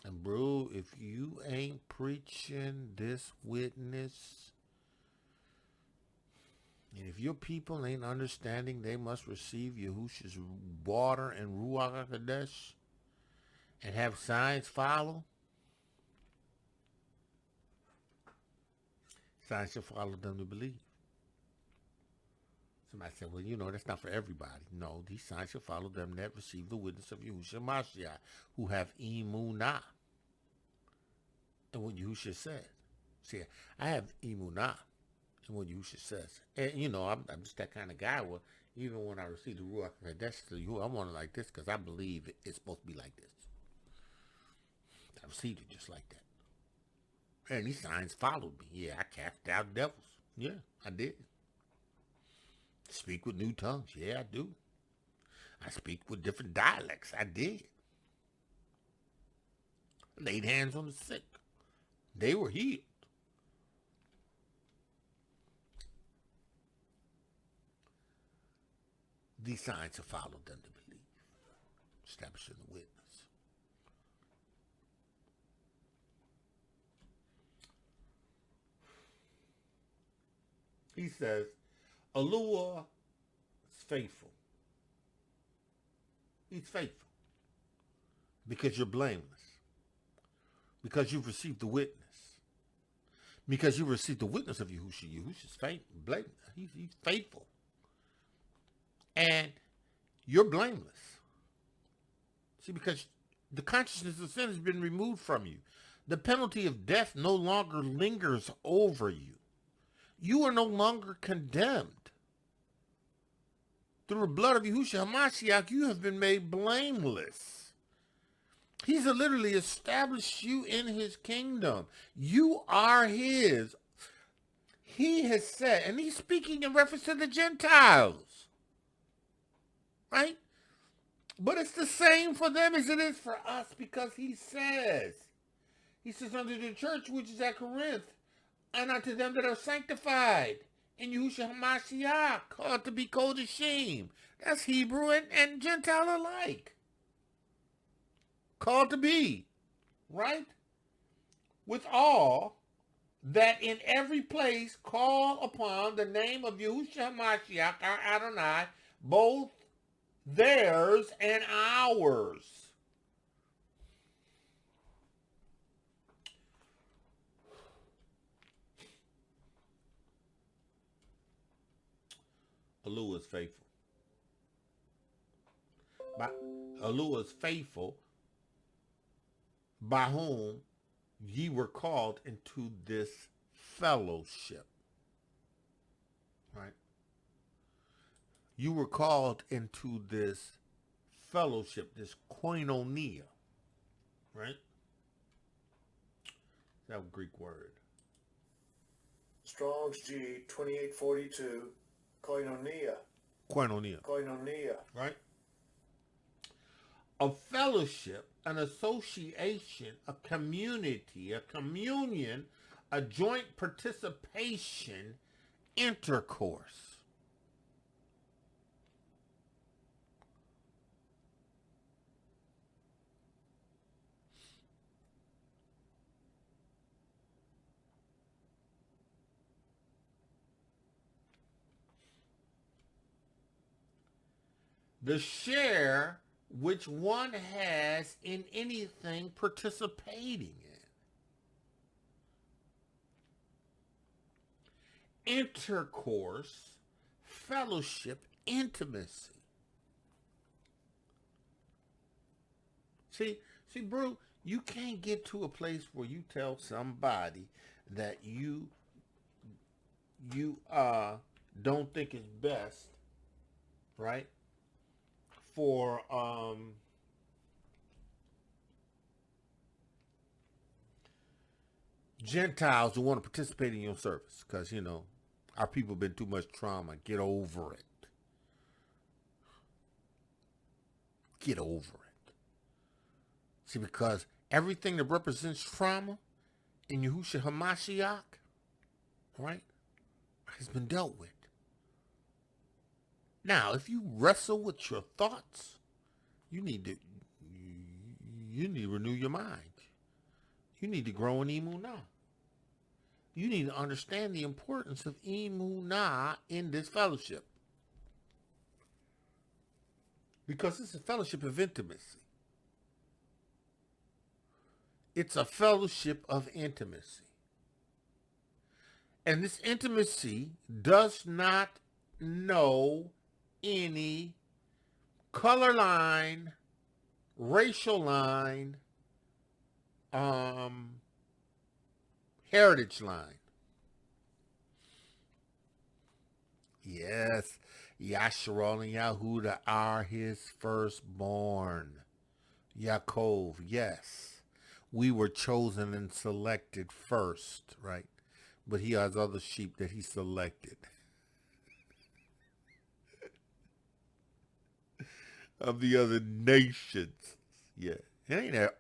And bro, if you ain't preaching this witness, And if your people ain't understanding they must receive Yahusha's water and Ruach HaKodesh and have signs follow, signs shall follow them to believe. Somebody said, well, you know, that's not for everybody. No, these signs shall follow them that receive the witness of Yahusha Ha'Mashiach, who have emunah. And what Yahusha said. See, I have emunah in what Yahusha says. And, you know, I'm just that kind of guy where even when I receive the Ruach HaKodesh, I want it like this because I believe it's supposed to be like this. I received it just like that. And these signs followed me. Yeah, I cast out devils. Yeah, I did. Speak with new tongues. Yeah, I do. I speak with different dialects. I did. Laid hands on the sick. They were healed. These signs have followed them to believe. Establishing the witness. He says, Elohiym is faithful. He's faithful. Because you're blameless. Because you've received the witness. Because you received the witness of Yahusha. Yahusha's faithful. Blameless. He's faithful. And you're blameless. See, because the consciousness of sin has been removed from you. The penalty of death no longer lingers over you. You are no longer condemned. Through the blood of Yahusha Ha'Mashiach, you have been made blameless. He's literally established you in his kingdom. You are his. He has said, and he's speaking in reference to the Gentiles. Right? But it's the same for them as it is for us because he says, unto the church which is at Qorinth, and unto them that are sanctified in Yahusha Ha'Mashiach, called to be qodeshiym. That's Hebrew and Gentile alike. Called to be, right? With all that in every place call upon the name of Yahusha Ha'Mashiach, our Adonai, both theirs and ours. Elohiym is faithful. Elohiym is faithful, by whom ye were called into this fellowship. Right? You were called into this fellowship, this koinonia. Right? That's a Greek word. Strong's G 2842. Koinonia. Koinonia. Koinonia. Right? A fellowship, an association, a community, a communion, a joint participation, intercourse. The share which one has in anything participating in. Intercourse, fellowship, intimacy. See, Brew, you can't get to a place where you tell somebody that you don't think it's best, right? For Gentiles who want to participate in your service, because you know our people have been too much trauma. Get over it. Get over it. See, because everything that represents trauma in Yahusha Ha'Mashiach, right, has been dealt with. Now, if you wrestle with your thoughts, you need to renew your mind. You need to grow in emunah. You need to understand the importance of emunah in this fellowship. Because it's a fellowship of intimacy. It's a fellowship of intimacy. And this intimacy does not know any color line, racial line, heritage line. Yes, Yahshua and Yahudah are his firstborn. Yaakov, yes. We were chosen and selected first, right? But he has other sheep that he selected. Of the other nations. Yeah. It ain't there.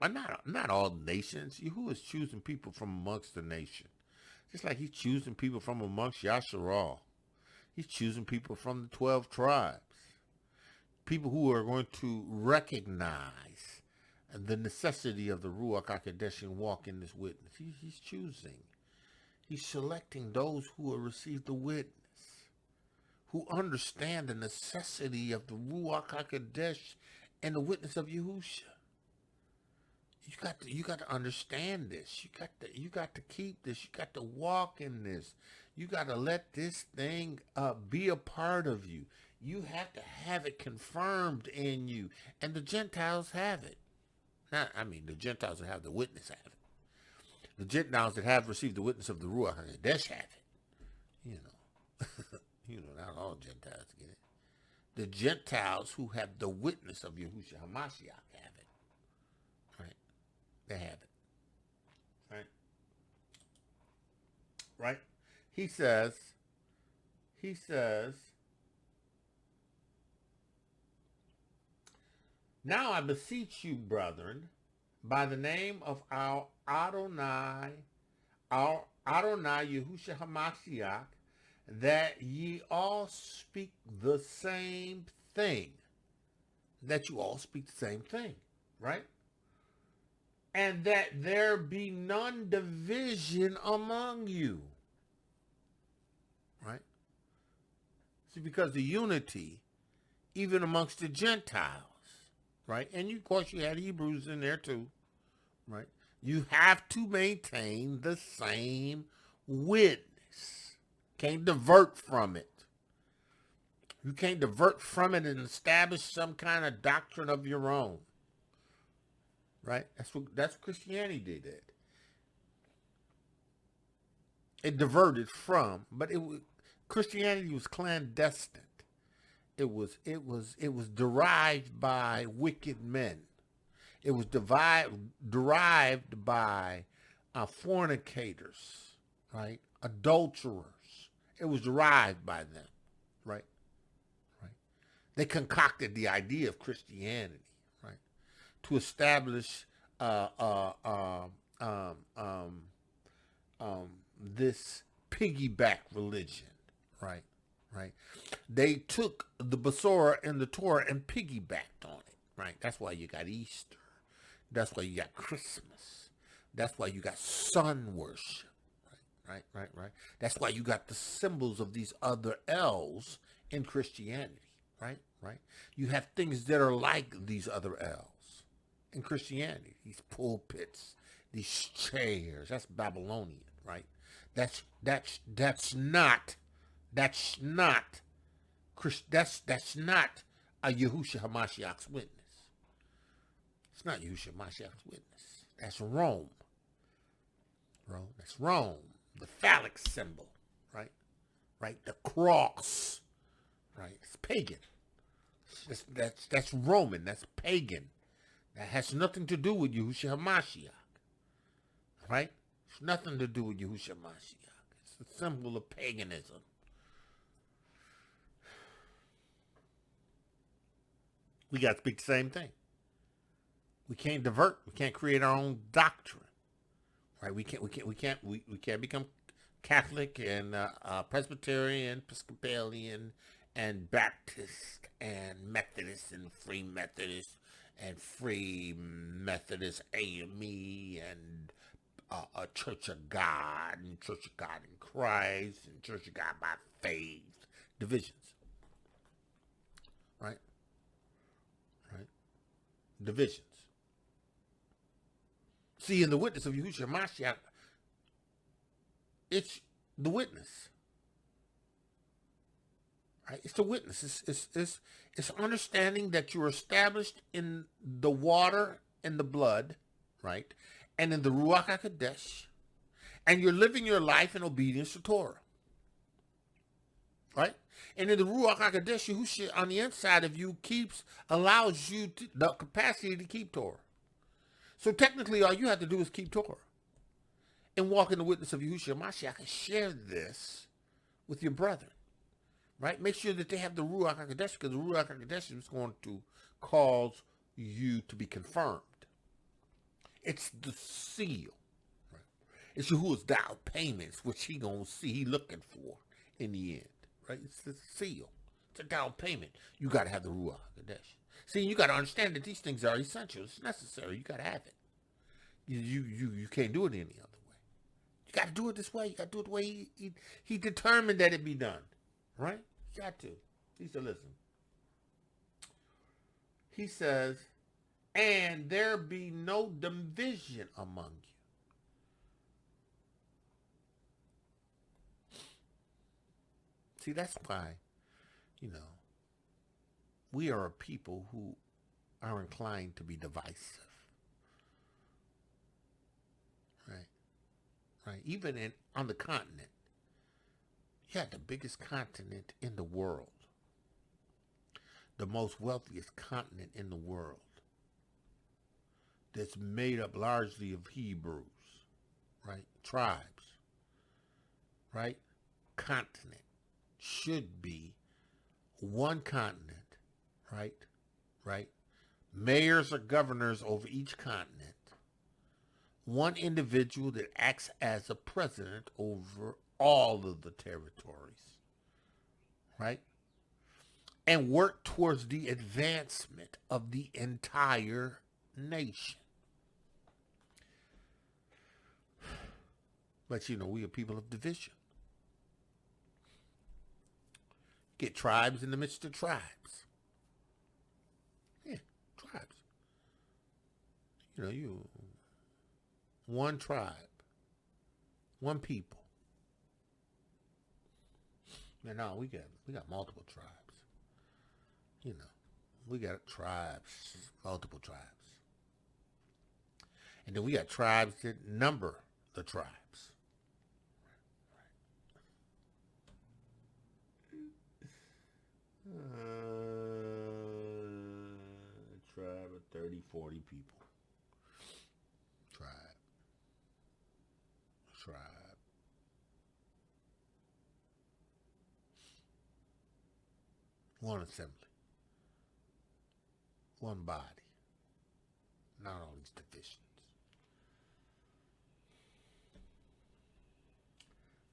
Not all nations. Yahuwah is choosing people from amongst the nation. Just like he's choosing people from amongst Yasharal. He's choosing people from the 12 tribes. People who are going to recognize the necessity of the Ruach HaKodesh and walk in this witness. He's choosing. He's selecting those who will receive the witness, who understand the necessity of the Ruach HaKodesh and the witness of Yahusha. You got to understand this. You got to keep this. You got to walk in this. You got to let this thing be a part of you. You have to have it confirmed in you, and the Gentiles have it. The Gentiles that have the witness have it. The Gentiles that have received the witness of the Ruach HaKodesh have it. Not all Gentiles get it. The Gentiles who have the witness of Yahusha Ha'Mashiach have it. Right? They have it. Right? He says, now I beseech you, brethren, by the name of our Adonai Yahusha Ha'Mashiach, that ye all speak the same thing. That you all speak the same thing, right? And that there be none division among you. Right? See, because the unity, even amongst the Gentiles, right? And of course you had Hebrews in there too, right? You have to maintain the same witness. Can't divert from it. You can't divert from it and establish some kind of doctrine of your own. Right? That's what Christianity did. It diverted from, but Christianity was clandestine. It was derived by wicked men. It was derived by fornicators, right? Adulterers. It was derived by them, right? Right. They concocted the idea of Christianity, right, to establish this piggyback religion, right? Right. They took the Besorah and the Torah and piggybacked on it, right? That's why you got Easter. That's why you got Christmas. That's why you got sun worship. Right. That's why you got the symbols of these other L's in Christianity, right? You have things that are like these other L's in Christianity. These pulpits, these chairs. That's Babylonian, right? That's not a Yahusha Ha'Mashiach's witness. It's not Yahusha Ha'Mashiach's witness. That's Rome. That's Rome. The phallic symbol, right? The cross, right? It's pagan. That's Roman. That's pagan. That has nothing to do with Yahusha Ha'Mashiach, right? It's nothing to do with Yahusha Ha'Mashiach. It's a symbol of paganism. We got to speak the same thing. We can't divert. We can't create our own doctrine. Right, we can't become Catholic and Presbyterian, Episcopalian, and Baptist and Methodist and Free Methodist and Free Methodist AME and a church of God, and church of God in Christ, and church of God by faith. Divisions. Right? Right? Divisions. See, in the witness of Yahusha Ha'Mashiach, it's the witness. Right? It's the witness. It's understanding that you're established in the water and the blood, right? And in the Ruach HaKodesh, and you're living your life in obedience to Torah. Right? And in the Ruach HaKodesh, Yahusha on the inside of you allows you the capacity to keep Torah. So technically, all you have to do is keep Torah and walk in the witness of Yahusha Ha'Mashiach and share this with your brethren. Right? Make sure that they have the Ruach HaKodesh, because the Ruach HaKodesh is going to cause you to be confirmed. It's the seal. Right? It's Yahuwah's down payments, which he going to see, he looking for in the end. Right? It's the seal. It's a down payment. You got to have the Ruach HaKodesh. See, you got to understand that these things are essential. It's necessary. You got to have it. You can't do it any other way. You got to do it this way. You got to do it the way he determined that it be done. Right? You got to. He said, listen. He says, and there be no division among you. See, that's why, we are a people who are inclined to be divisive. Right? Right? Even on the continent. You have the biggest continent in the world. The most wealthiest continent in the world. That's made up largely of Hebrews. Right? Tribes. Right? Continent. Should be one continent. Right? Right? Mayors or governors over each continent. One individual that acts as a president over all of the territories, right? And work towards the advancement of the entire nation. But we are people of division. Get tribes in the midst of tribes. Yeah, tribes. One tribe, one people. No, we got multiple tribes. We got tribes, multiple tribes. And then we got tribes that number the tribes. Tribe of 30, 40 people. Tribe. One assembly. One body. Not all these divisions.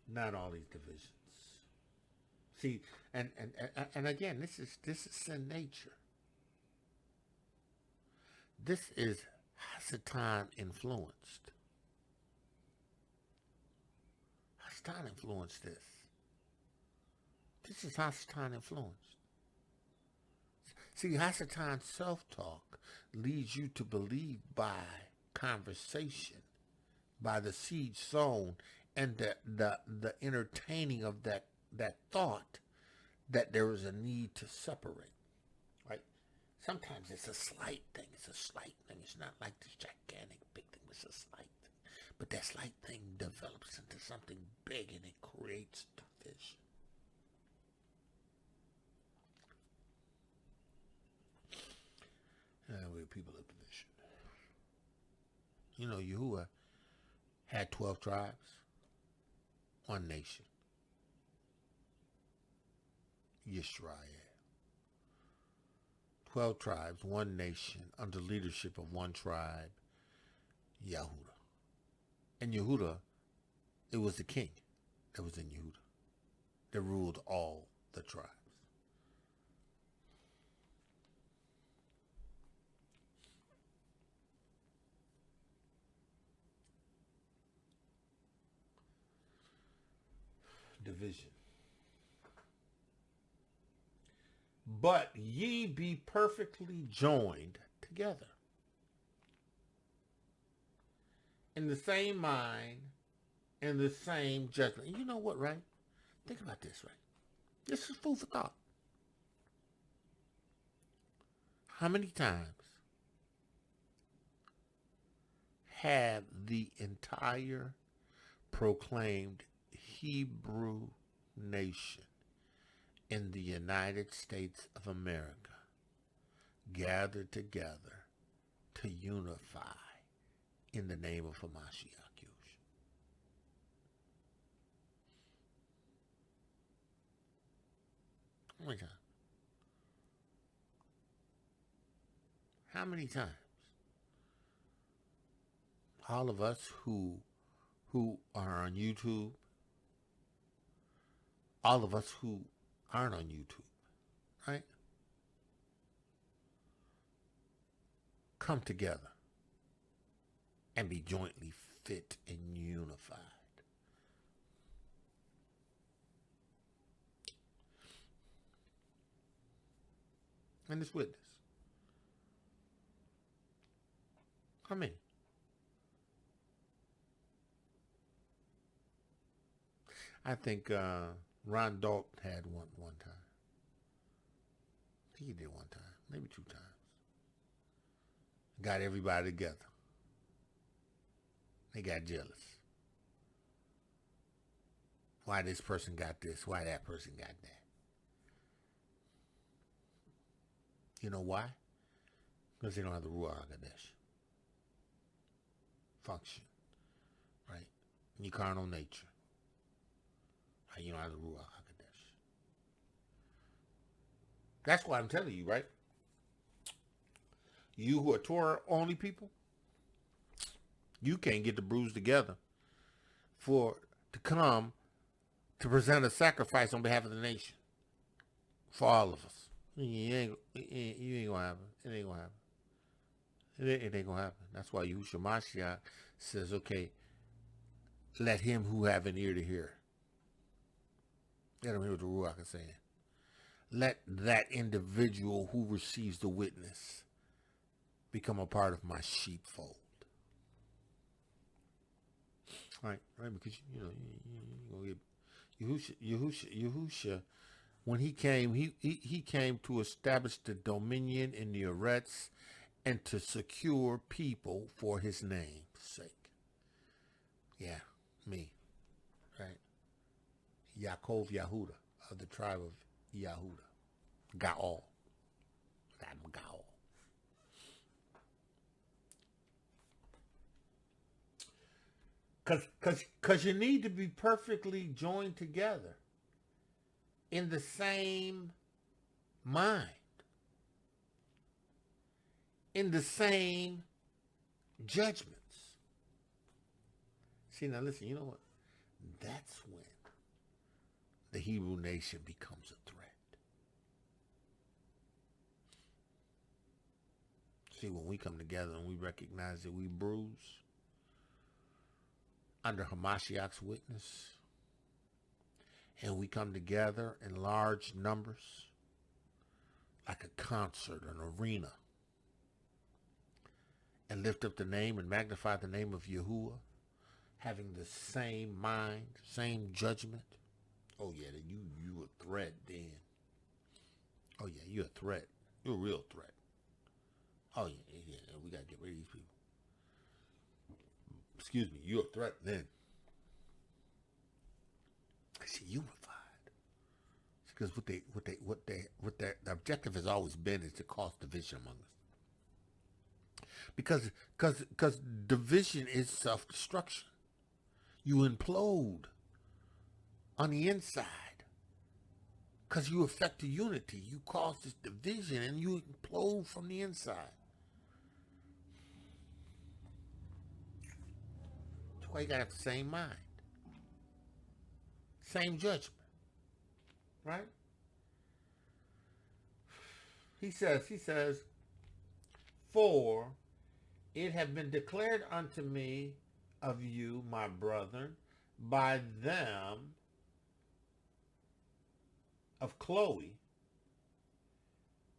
Not all these divisions. See, and again, this is sin nature. This is Hasatan influenced. Hasatan influenced this. This is Hasatan influenced. See, Hasatan's self-talk leads you to believe by conversation, by the seed sown, and the entertaining of that thought that there is a need to separate. Right? Sometimes it's a slight thing. It's a slight thing. It's not like this gigantic big thing. It's a slight thing. But that slight thing develops into something big and it creates division. We're people of division. Yahuwah had 12 tribes, one nation. Yisrael. 12 tribes, one nation, under leadership of one tribe, Yehuda. And Yehuda, it was the king that was in Yehuda that ruled all the tribes. division. But ye be perfectly joined together in the same mind and the same judgment. And you know what, right? Think about this, right? This is food for thought. How many times have the entire proclaimed Hebrew nation in the United States of America gathered together to unify in the name of Mashiach Yahusha? How many times? How many times? All of us who are on YouTube, all of us who aren't on YouTube, right? Come together and be jointly fit and unified. And this witness. How many? I think Ron Dalton had one time. I think he did one time, maybe 2 times. Got everybody together. They got jealous. Why this person got this? Why that person got that? You know why? Because they don't have the Ruach HaKodesh function, right? In your carnal nature. You don't have the Ruach HaKodesh. That's why I'm telling you, right? You who are Torah only people, you can't get the brews together to come to present a sacrifice on behalf of the nation for all of us. You ain't gonna happen. It ain't gonna happen. It ain't gonna happen. That's why Yahusha Mashiach says, okay, let him who have an ear to hear. Let him hear what the Ruach is saying. Let that individual who receives the witness become a part of my sheepfold. Right? Because, you get Yahusha, when he came, he came to establish the dominion in the Eretz and to secure people for his name's sake. Yeah, me. Right? Yaakov Yehuda of the tribe of Yehuda. Gaal. I'm Gaal. Because you need to be perfectly joined together in the same mind, in the same judgments. See, now listen, you know what? That's when the Hebrew nation becomes a threat. See, when we come together and we recognize that we bruise under Hamashiach's witness, and we come together in large numbers, like a concert, an arena, and lift up the name and magnify the name of Yahuwah, having the same mind, same judgment. Oh yeah, you a threat then. Oh yeah, you're a threat. You're a real threat. Oh yeah, we gotta get rid of these people. Excuse me, you're a threat then. Because you're unified. Because what their objective has always been is to cause division among us. Because division is self-destruction. You implode on the inside. Because you affect the unity. You cause this division and you implode from the inside. That's why you got to have the same mind. Same judgment. Right? He says, for it have been declared unto me of you, my brethren, by them of Chloe,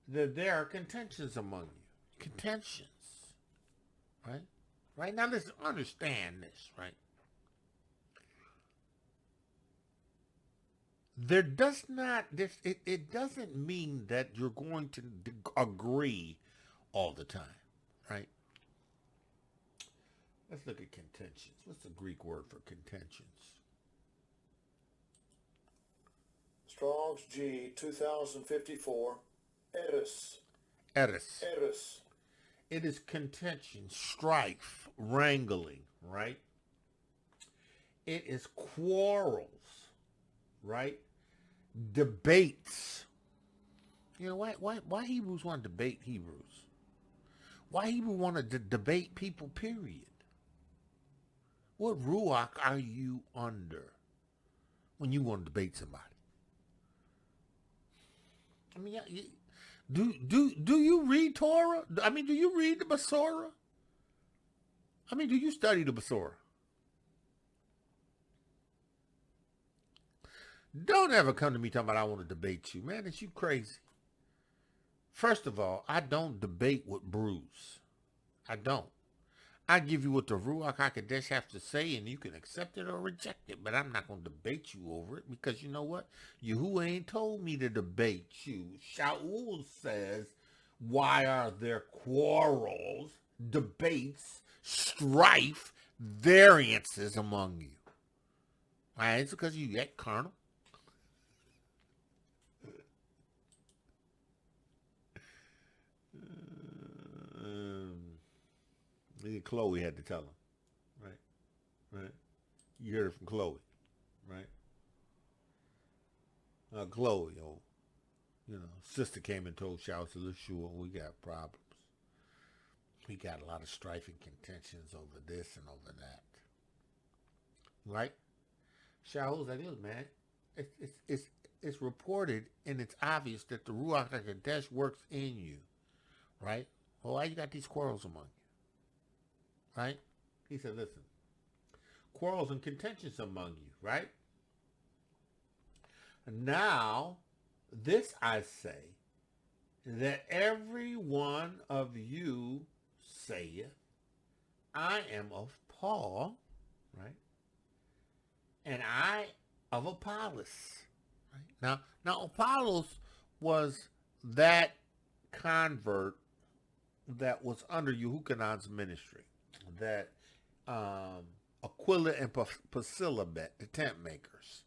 that there are contentions among you. Contentions. Right? Right? Now let's understand this, right? There does not, this, it doesn't mean that you're going to agree all the time, right? Let's look at contentions. What's the Greek word for contentions? Strong's G 2054. Eris. Eris. Eris. It is contention, strife, wrangling, right? It is quarrels, right? Debates. You know, why Hebrews want to debate Hebrews? Why Hebrews want to debate people, period? What ruach are you under when you want to debate somebody? I mean, do you read Torah? I mean, do you read the Besorah? I mean, do you study the Besorah? Don't ever come to me talking about I want to debate you. Man, is you crazy? First of all, I don't debate with Bruce. I don't. I give you what the Ruach HaKodesh have to say, and you can accept it or reject it. But I'm not going to debate you over it, because you know what? Yahuwah ain't told me to debate you. Shaul says, why are there quarrels, debates, strife, variances among you? Why? It's because you get carnal. Chloe had to tell him, right? You heard it from Chloe, right? Chloe, sister came and told Shaul, we got problems. We got a lot of strife and contentions over this and over that, right? Shaul's like, look, man, it's reported and it's obvious that the Ruach HaKodesh works in you, right? Well, why you got these quarrels among you? Right? He said, listen, quarrels and contentions among you, right? Now, this I say, that every one of you saith, I am of Paul, right? And I of Apollos, right? Now Apollos was that convert that was under Yehukhanan's ministry, that Aquila and Priscilla met, the tent makers,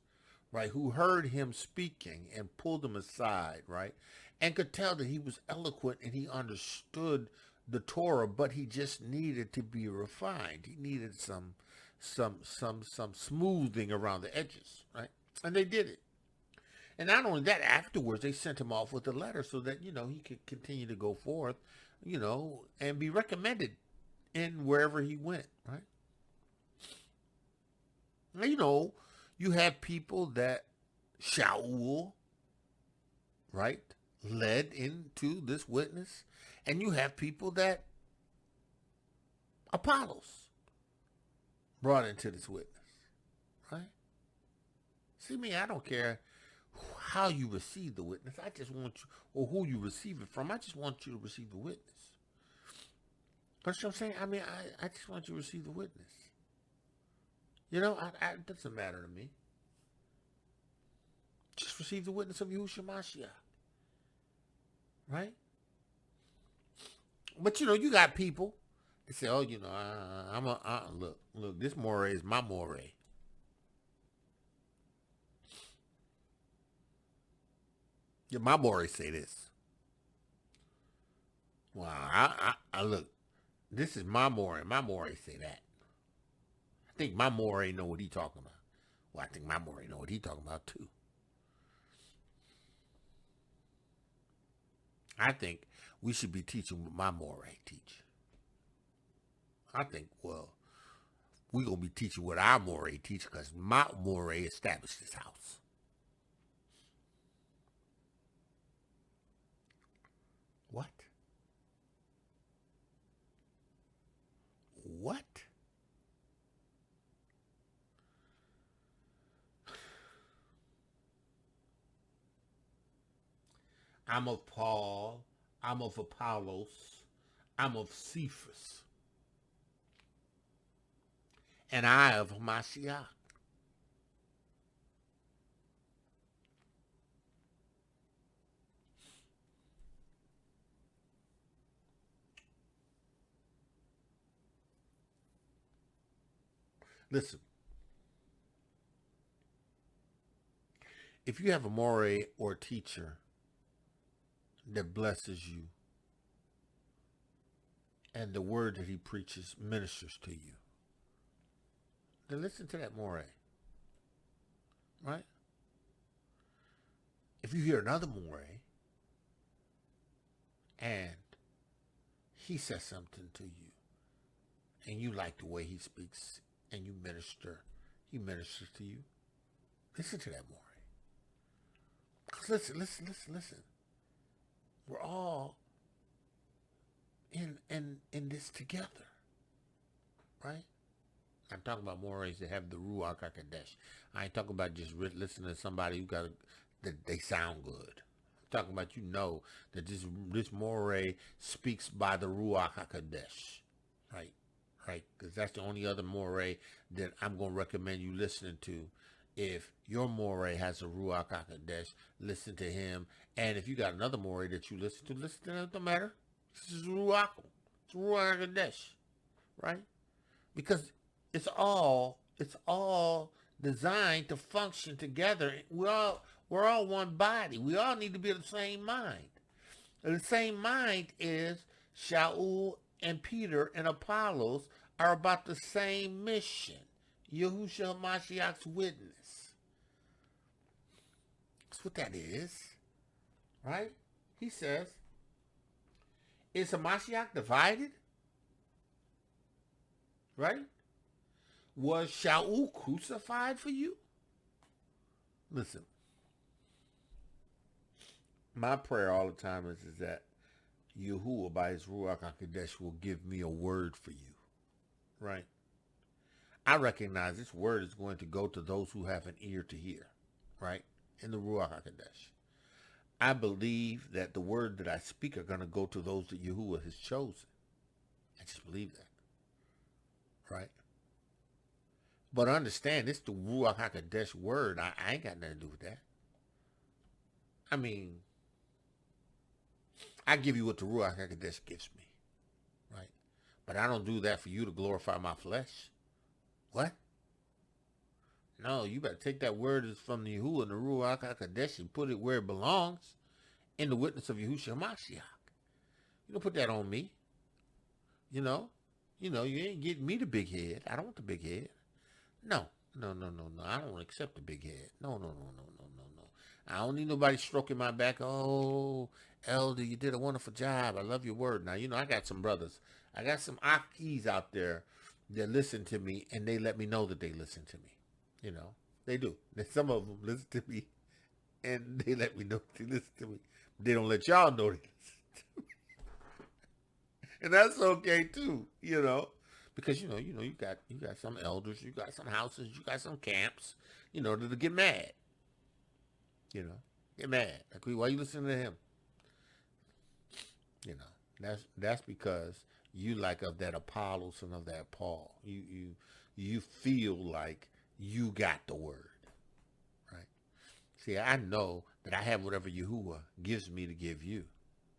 right, who heard him speaking and pulled him aside, right, and could tell that he was eloquent and he understood the Torah, but he just needed to be refined. He needed some smoothing around the edges, right? And they did it. And not only that, afterwards they sent him off with a letter so that, he could continue to go forth, and be recommended in wherever he went, right? Now, you have people that Shaul, right, led into this witness, and you have people that Apollos brought into this witness, right? See me, I don't care how you receive the witness. I just want you, or who you receive it from. I just want you to receive the witness. That's what I'm saying. I mean, I just want you to receive the witness. It doesn't matter to me. Just receive the witness of Yahusha Mashiach. Right? But, you got people that say, oh, look, this moray is my moray. Yeah, my moray say this. Well, I look, this is my moray. My moray say that. I think my moray know what he talking about. Well, I think my moray know what he talking about too. I think we should be teaching what my moray teach. I think, well, we're going to be teaching what our moray teach, because my moray established this house. What? What? I'm of Paul. I'm of Apollos. I'm of Cephas. And I of Mashiach. Listen, if you have a moray or teacher that blesses you and the word that he preaches ministers to you, then listen to that moray, right? If you hear another moray and he says something to you and you like the way he speaks and he ministers to you, listen to that moray. Because listen. We're all in this together, right? I'm talking about mores that have the Ruach HaKodesh. I ain't talking about just listening to somebody who that they sound good. I'm talking about that this moray speaks by the Ruach HaKodesh, right? Right? Because that's the only other moray that I'm going to recommend you listening to. If your moray has a Ruach HaKodesh, listen to him. And if you got another moray that you listen to them. It don't matter. This is Ruach. It's Ruach HaKodesh, right? Because it's all designed to function together. We're all one body. We all need to be of the same mind. And the same mind is Shaul and Peter and Apollos are about the same mission. Yahusha Ha'Mashiach's witness. That's what that is. Right? He says, is Mashiach divided? Right? Was Shaul crucified for you? Listen. My prayer all the time is that Yahuwah by his Ruach HaKodesh will give me a word for you. Right? I recognize this word is going to go to those who have an ear to hear. Right? In the Ruach HaKodesh. I believe that the word that I speak are going to go to those that Yahuwah has chosen. I just believe that. Right? But understand, it's the Ruach HaKodesh word. I ain't got nothing to do with that. I mean, I give you what the Ruach HaKodesh gives me. Right? But I don't do that for you to glorify my flesh. What? No, you better take that word that's from the Yahuwah and the Ruach HaKodesh and put it where it belongs, in the witness of Yahusha Ha'Mashiach. You don't put that on me. You ain't getting me the big head. I don't want the big head. No. I don't accept the big head. No. I don't need nobody stroking my back. Oh, Elder, you did a wonderful job. I love your word. Now, I got some brothers. I got some Akis out there that listen to me, and they let me know that they listen to me. They do. Some of them listen to me, and they let me know they listen to me. They don't let y'all know they listen to me. And that's okay too, because you got some elders, you got some houses, you got some camps, that'll get mad. Get mad. Like, why you listening to him? That's because you like of that Apollos and of that Paul. You feel like you got the word, right? See, I know that I have whatever Yahuwah gives me to give you,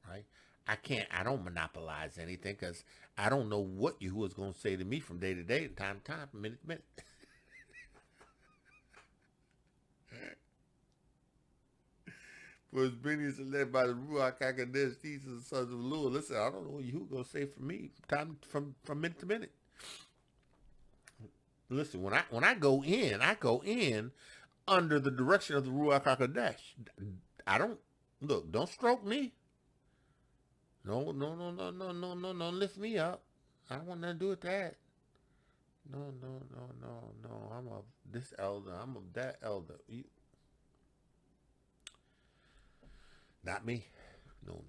right? I don't monopolize anything because I don't know what Yahuwah's going to say to me from day to day, and time to time, from minute to minute. For as many as are led by the Ruach HaKodesh, these are the sons of the Lord. Listen, I don't know what Yahuwah going to say for me from minute to minute. Listen, when I go in under the direction of the Ruach HaKodesh. Don't stroke me. No, lift me up. I don't want nothing to do with that. No. I'm of this elder. I'm of that elder. Not me. No.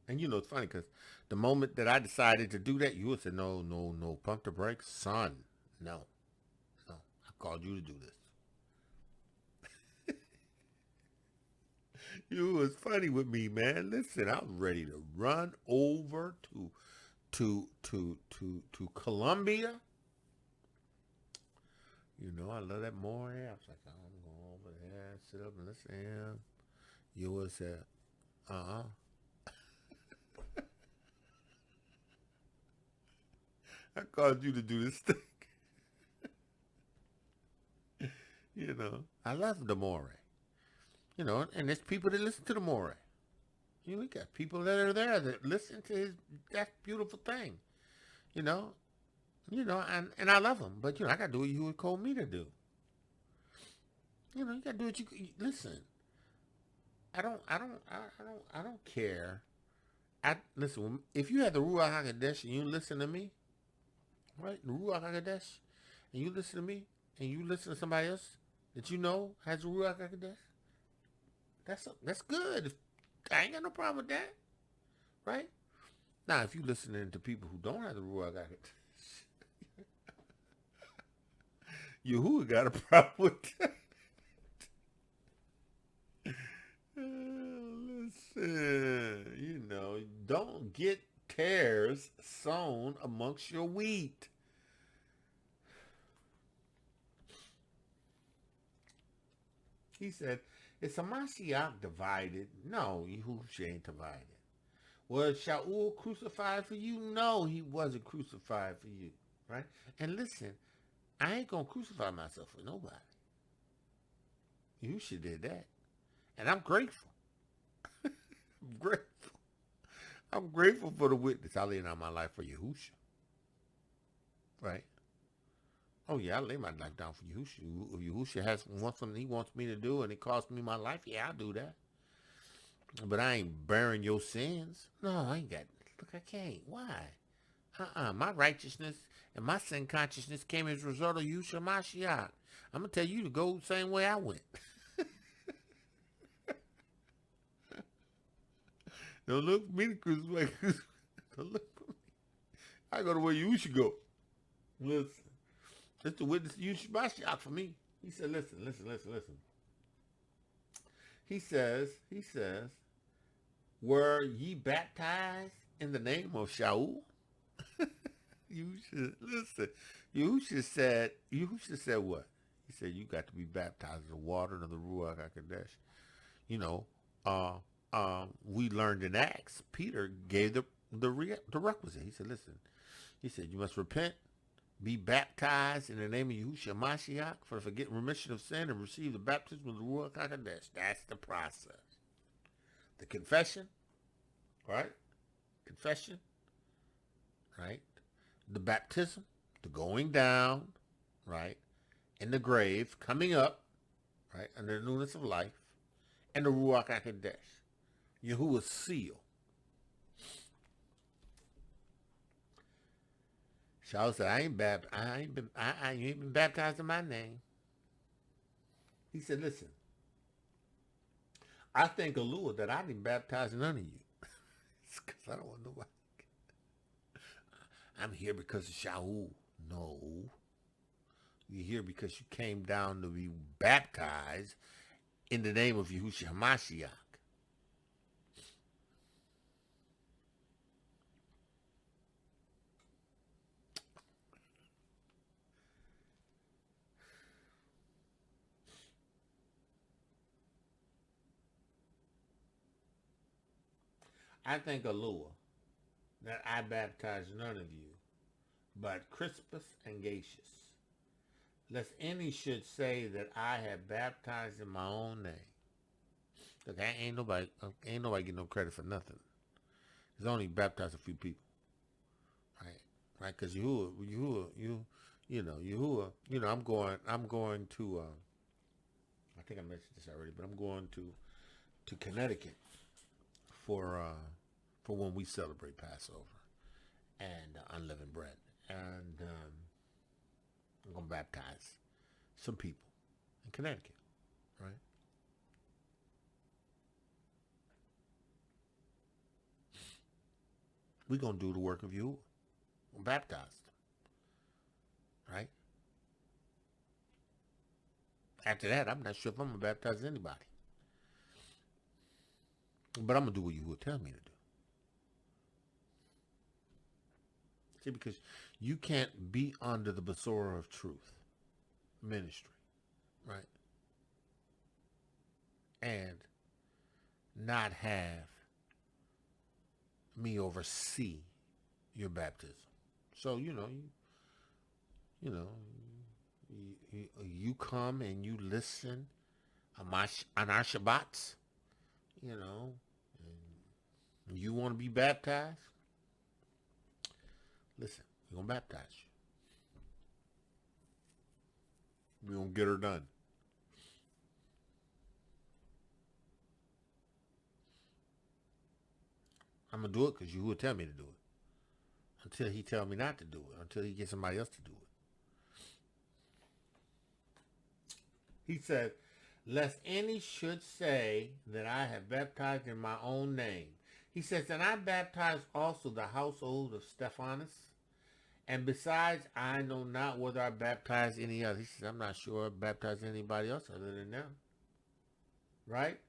And it's funny because the moment that I decided to do that, you would say, no, pump the brakes, son. No. I called you to do this. You was funny with me, man. Listen, I was ready to run over to Colombia. You know, I love that more. I was like, I'm going over there, sit up and listen to him. You was said, I called you to do this thing. You know, I love the more. You know, and there's people that listen to the more. You know, we got people that are there that listen to that beautiful thing. You know, and I love them, but you know, I gotta do what you would call me to do. You know, you gotta do what you listen. I don't care. Listen. If you had the Ruach Hakodesh and you listen to me, right? The Ruach Hakodesh, and you listen to me, and you listen to somebody else that you know has the Ruach Hakodesh, that's good. I ain't got no problem with that, right? Now, if you listening to people who don't have the Ruach Hakodesh, Yahuwah got a problem with that. Listen, you know, don't get tares sown amongst your wheat. He said, is Mashiach divided? No, Yahusha ain't divided. Was Shaul crucified for you? No, he wasn't crucified for you, right? And listen, I ain't going to crucify myself for nobody. Yahusha did that. And I'm grateful. I'm grateful. I'm grateful for the witness. I laid down my life for Yahusha. Right? Oh, yeah, I lay my life down for Yahusha. If Yahusha has something he wants me to do and it costs me my life, yeah, I'll do that. But I ain't bearing your sins. No, I ain't got, look, I can't. Why? My righteousness and my sin consciousness came as a result of Yahusha Mashiach. I'm going to tell you to go the same way I went. Don't look for me to crucify. Don't look for me. I go the way you should go. Listen. It's the witness Yahusha Mashiach for me. He said, listen. He says, were ye baptized in the name of Shaul? Listen. Yahusha said what? He said, you got to be baptized in the water and of the Ruach HaKodesh. You know, we learned in Acts, Peter gave the requisite. He said, listen, you must repent, be baptized in the name of Yahusha Mashiach for the remission of sin and receive the baptism of the Ruach HaKodesh. That's the process. The confession, right? Right? The baptism, the going down, right? In the grave, coming up, right? Under the newness of life, and the Ruach HaKodesh. Yahuwah's seal. Shaul said, you ain't been baptized in my name. He said, listen, I thank Allah that I didn't baptize none of you. It's because I don't want nobody. I'm here because of Shaul. No. You're here because you came down to be baptized in the name of Yahusha Ha'Mashiach. I thank Allah that I baptized none of you, but Crispus and Gatius, lest any should say that I have baptized in my own name. Look, ain't nobody getting no credit for nothing. There's only baptized a few people, right? Because Yahuwah, I'm going to. I think I mentioned this already, but I'm going to Connecticut for when we celebrate Passover and unleavened bread, and I'm gonna baptize some people in Connecticut, right? We're gonna do the work of Yahuwah. I'm baptized, right? After that, I'm not sure if I'm gonna baptize anybody. But I'm going to do what Yahuwah tells me to do. See, because you can't be under the Besorah of Truth ministry, right? And not have me oversee your baptism. So, you come and you listen on our Shabbats, and you want to be baptized. Listen, we're going to baptize you. We're going to get her done. I'm going to do it because you will tell me to do it. Until he tells me not to do it. Until he gets somebody else to do it. He said, lest any should say that I have baptized in my own name. He says, and I baptized also the household of Sosthenes. And besides, I know not whether I baptize any other. He says, I'm not sure I baptize anybody else other than them. Right?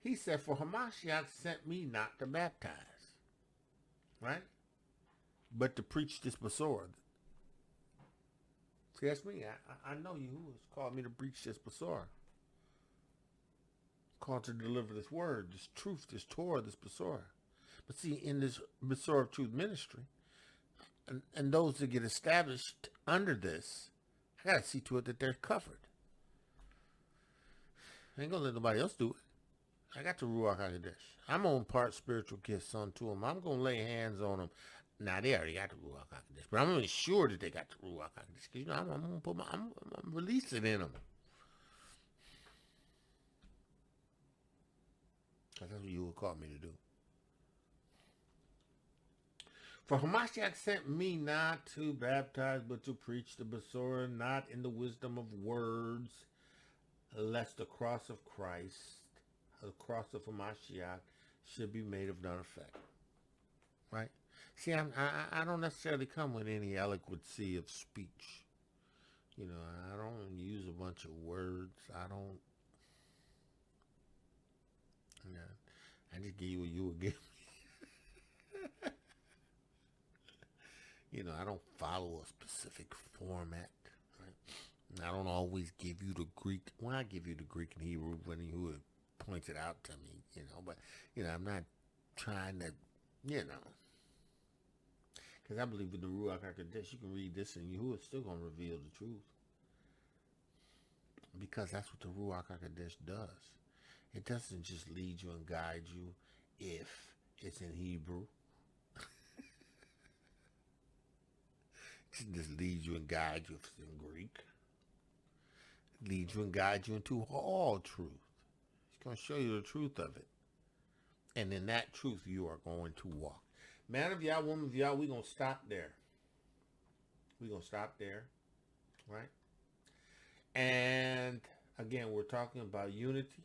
He said, for Hamashiach sent me not to baptize. Right? But to preach this Besorah. See, that's me. I know you who has called me to preach this Besorah. Called to deliver this word, this truth, this Torah, this Besorah. But see, in this Besorah of Truth ministry, and those that get established under this, I got to see to it that they're covered. I ain't going to let nobody else do it. I got the Ruach HaKodesh. I'm on part spiritual gift, son, to them. I'm going to lay hands on them. Now, they already got the Ruach HaKodesh, but I'm going to ensure that they got the Ruach HaKodesh. Because, I'm going to put I'm releasing in them. Because that's what you would call me to do. For Hamashiach sent me not to baptize, but to preach the Besorah, not in the wisdom of words, lest the cross of Christ, the cross of Hamashiach, should be made of none effect. Right? See, I don't necessarily come with any eloquency of speech. I don't use a bunch of words. I just give you what you would give me. I don't follow a specific format. Right? I don't always give you the Greek. Well, I give you the Greek and Hebrew when you would point it out to me, But, I'm not trying to, Because I believe in the Ruach HaKodesh, you can read this and Yahuwah is still going to reveal the truth. Because that's what the Ruach HaKodesh does. It doesn't just lead you and guide you if it's in Hebrew. It just leads you and guides you if it's in Greek. It leads you and guides you into all truth. It's going to show you the truth of it. And in that truth, you are going to walk. Man of Yah, woman of Yah, we're going to stop there. We're going to stop there. Right? And again, we're talking about unity.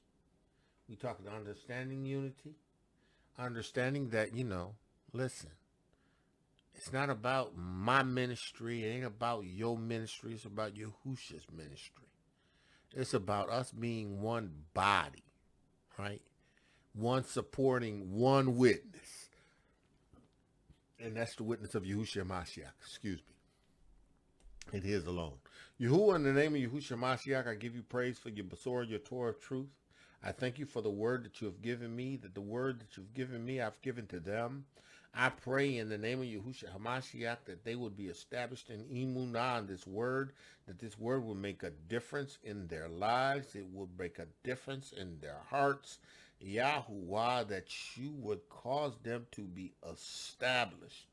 We're talking understanding unity. Understanding that, listen. It's not about my ministry. It ain't about your ministry. It's about Yahusha's ministry. It's about us being one body, right? One supporting one witness. And that's the witness of Yahusha Ha'Mashiach. Excuse me. It is alone. Yahuwah, in the name of Yahusha Ha'Mashiach, I give you praise for your Besorah, your Torah of truth. I thank you for the word that you have given me, that the word that you've given me, I've given to them. I pray in the name of Yahusha Ha'Mashiach that they would be established in Emunah on this word, that this word will make a difference in their lives. It will make a difference in their hearts. Yahuwah, that you would cause them to be established.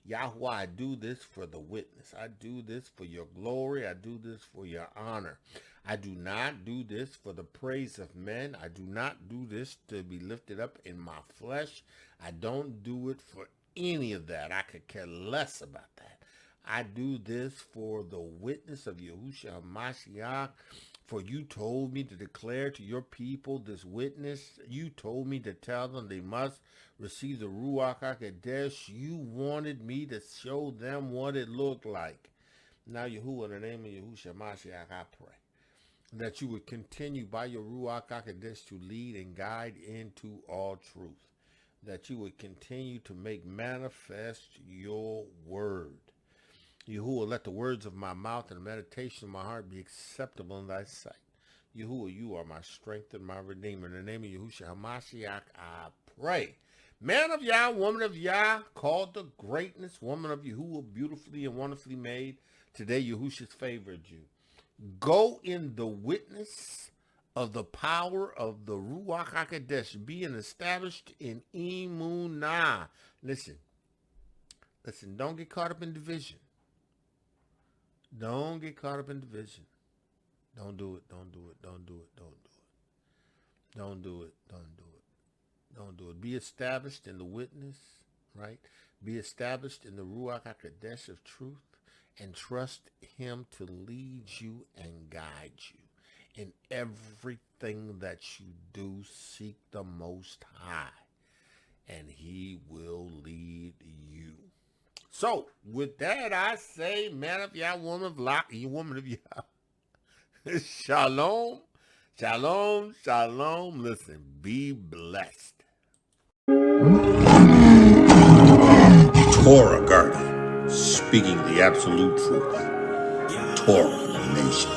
Yahuwah, I do this for the witness. I do this for your glory. I do this for your honor. I do not do this for the praise of men. I do not do this to be lifted up in my flesh. I don't do it for any of that. I could care less about that. I do this for the witness of Yahusha Ha'Mashiach. For you told me to declare to your people this witness. You told me to tell them they must receive the Ruach HaKodesh. You wanted me to show them what it looked like. Now, Yahuwah, in the name of Yahusha Ha'Mashiach, I pray that you would continue by your Ruach HaKodesh to lead and guide into all truth, that you would continue to make manifest your word. Yahuwah, let the words of my mouth and the meditation of my heart be acceptable in thy sight. Yahuwah, you are my strength and my redeemer. In the name of Yahusha Ha'Mashiach, I pray. Man of Yah, woman of Yah, called to greatness, woman of Yahuwah, beautifully and wonderfully made. Today, Yahusha's favored you. Go in the witness of the power of the Ruach HaKodesh, being established in Emunah. Listen, don't get caught up in division. Don't get caught up in division. Don't do it. Be established in the witness, right? Be established in the Ruach HaKodesh of truth, and trust him to lead you and guide you. In everything that you do, seek the Most High, and he will lead you. So, with that, I say, man of Yah, woman of Yah, shalom, shalom, shalom. Listen, be blessed. Torah Garden, speaking the absolute truth. Torah Nation.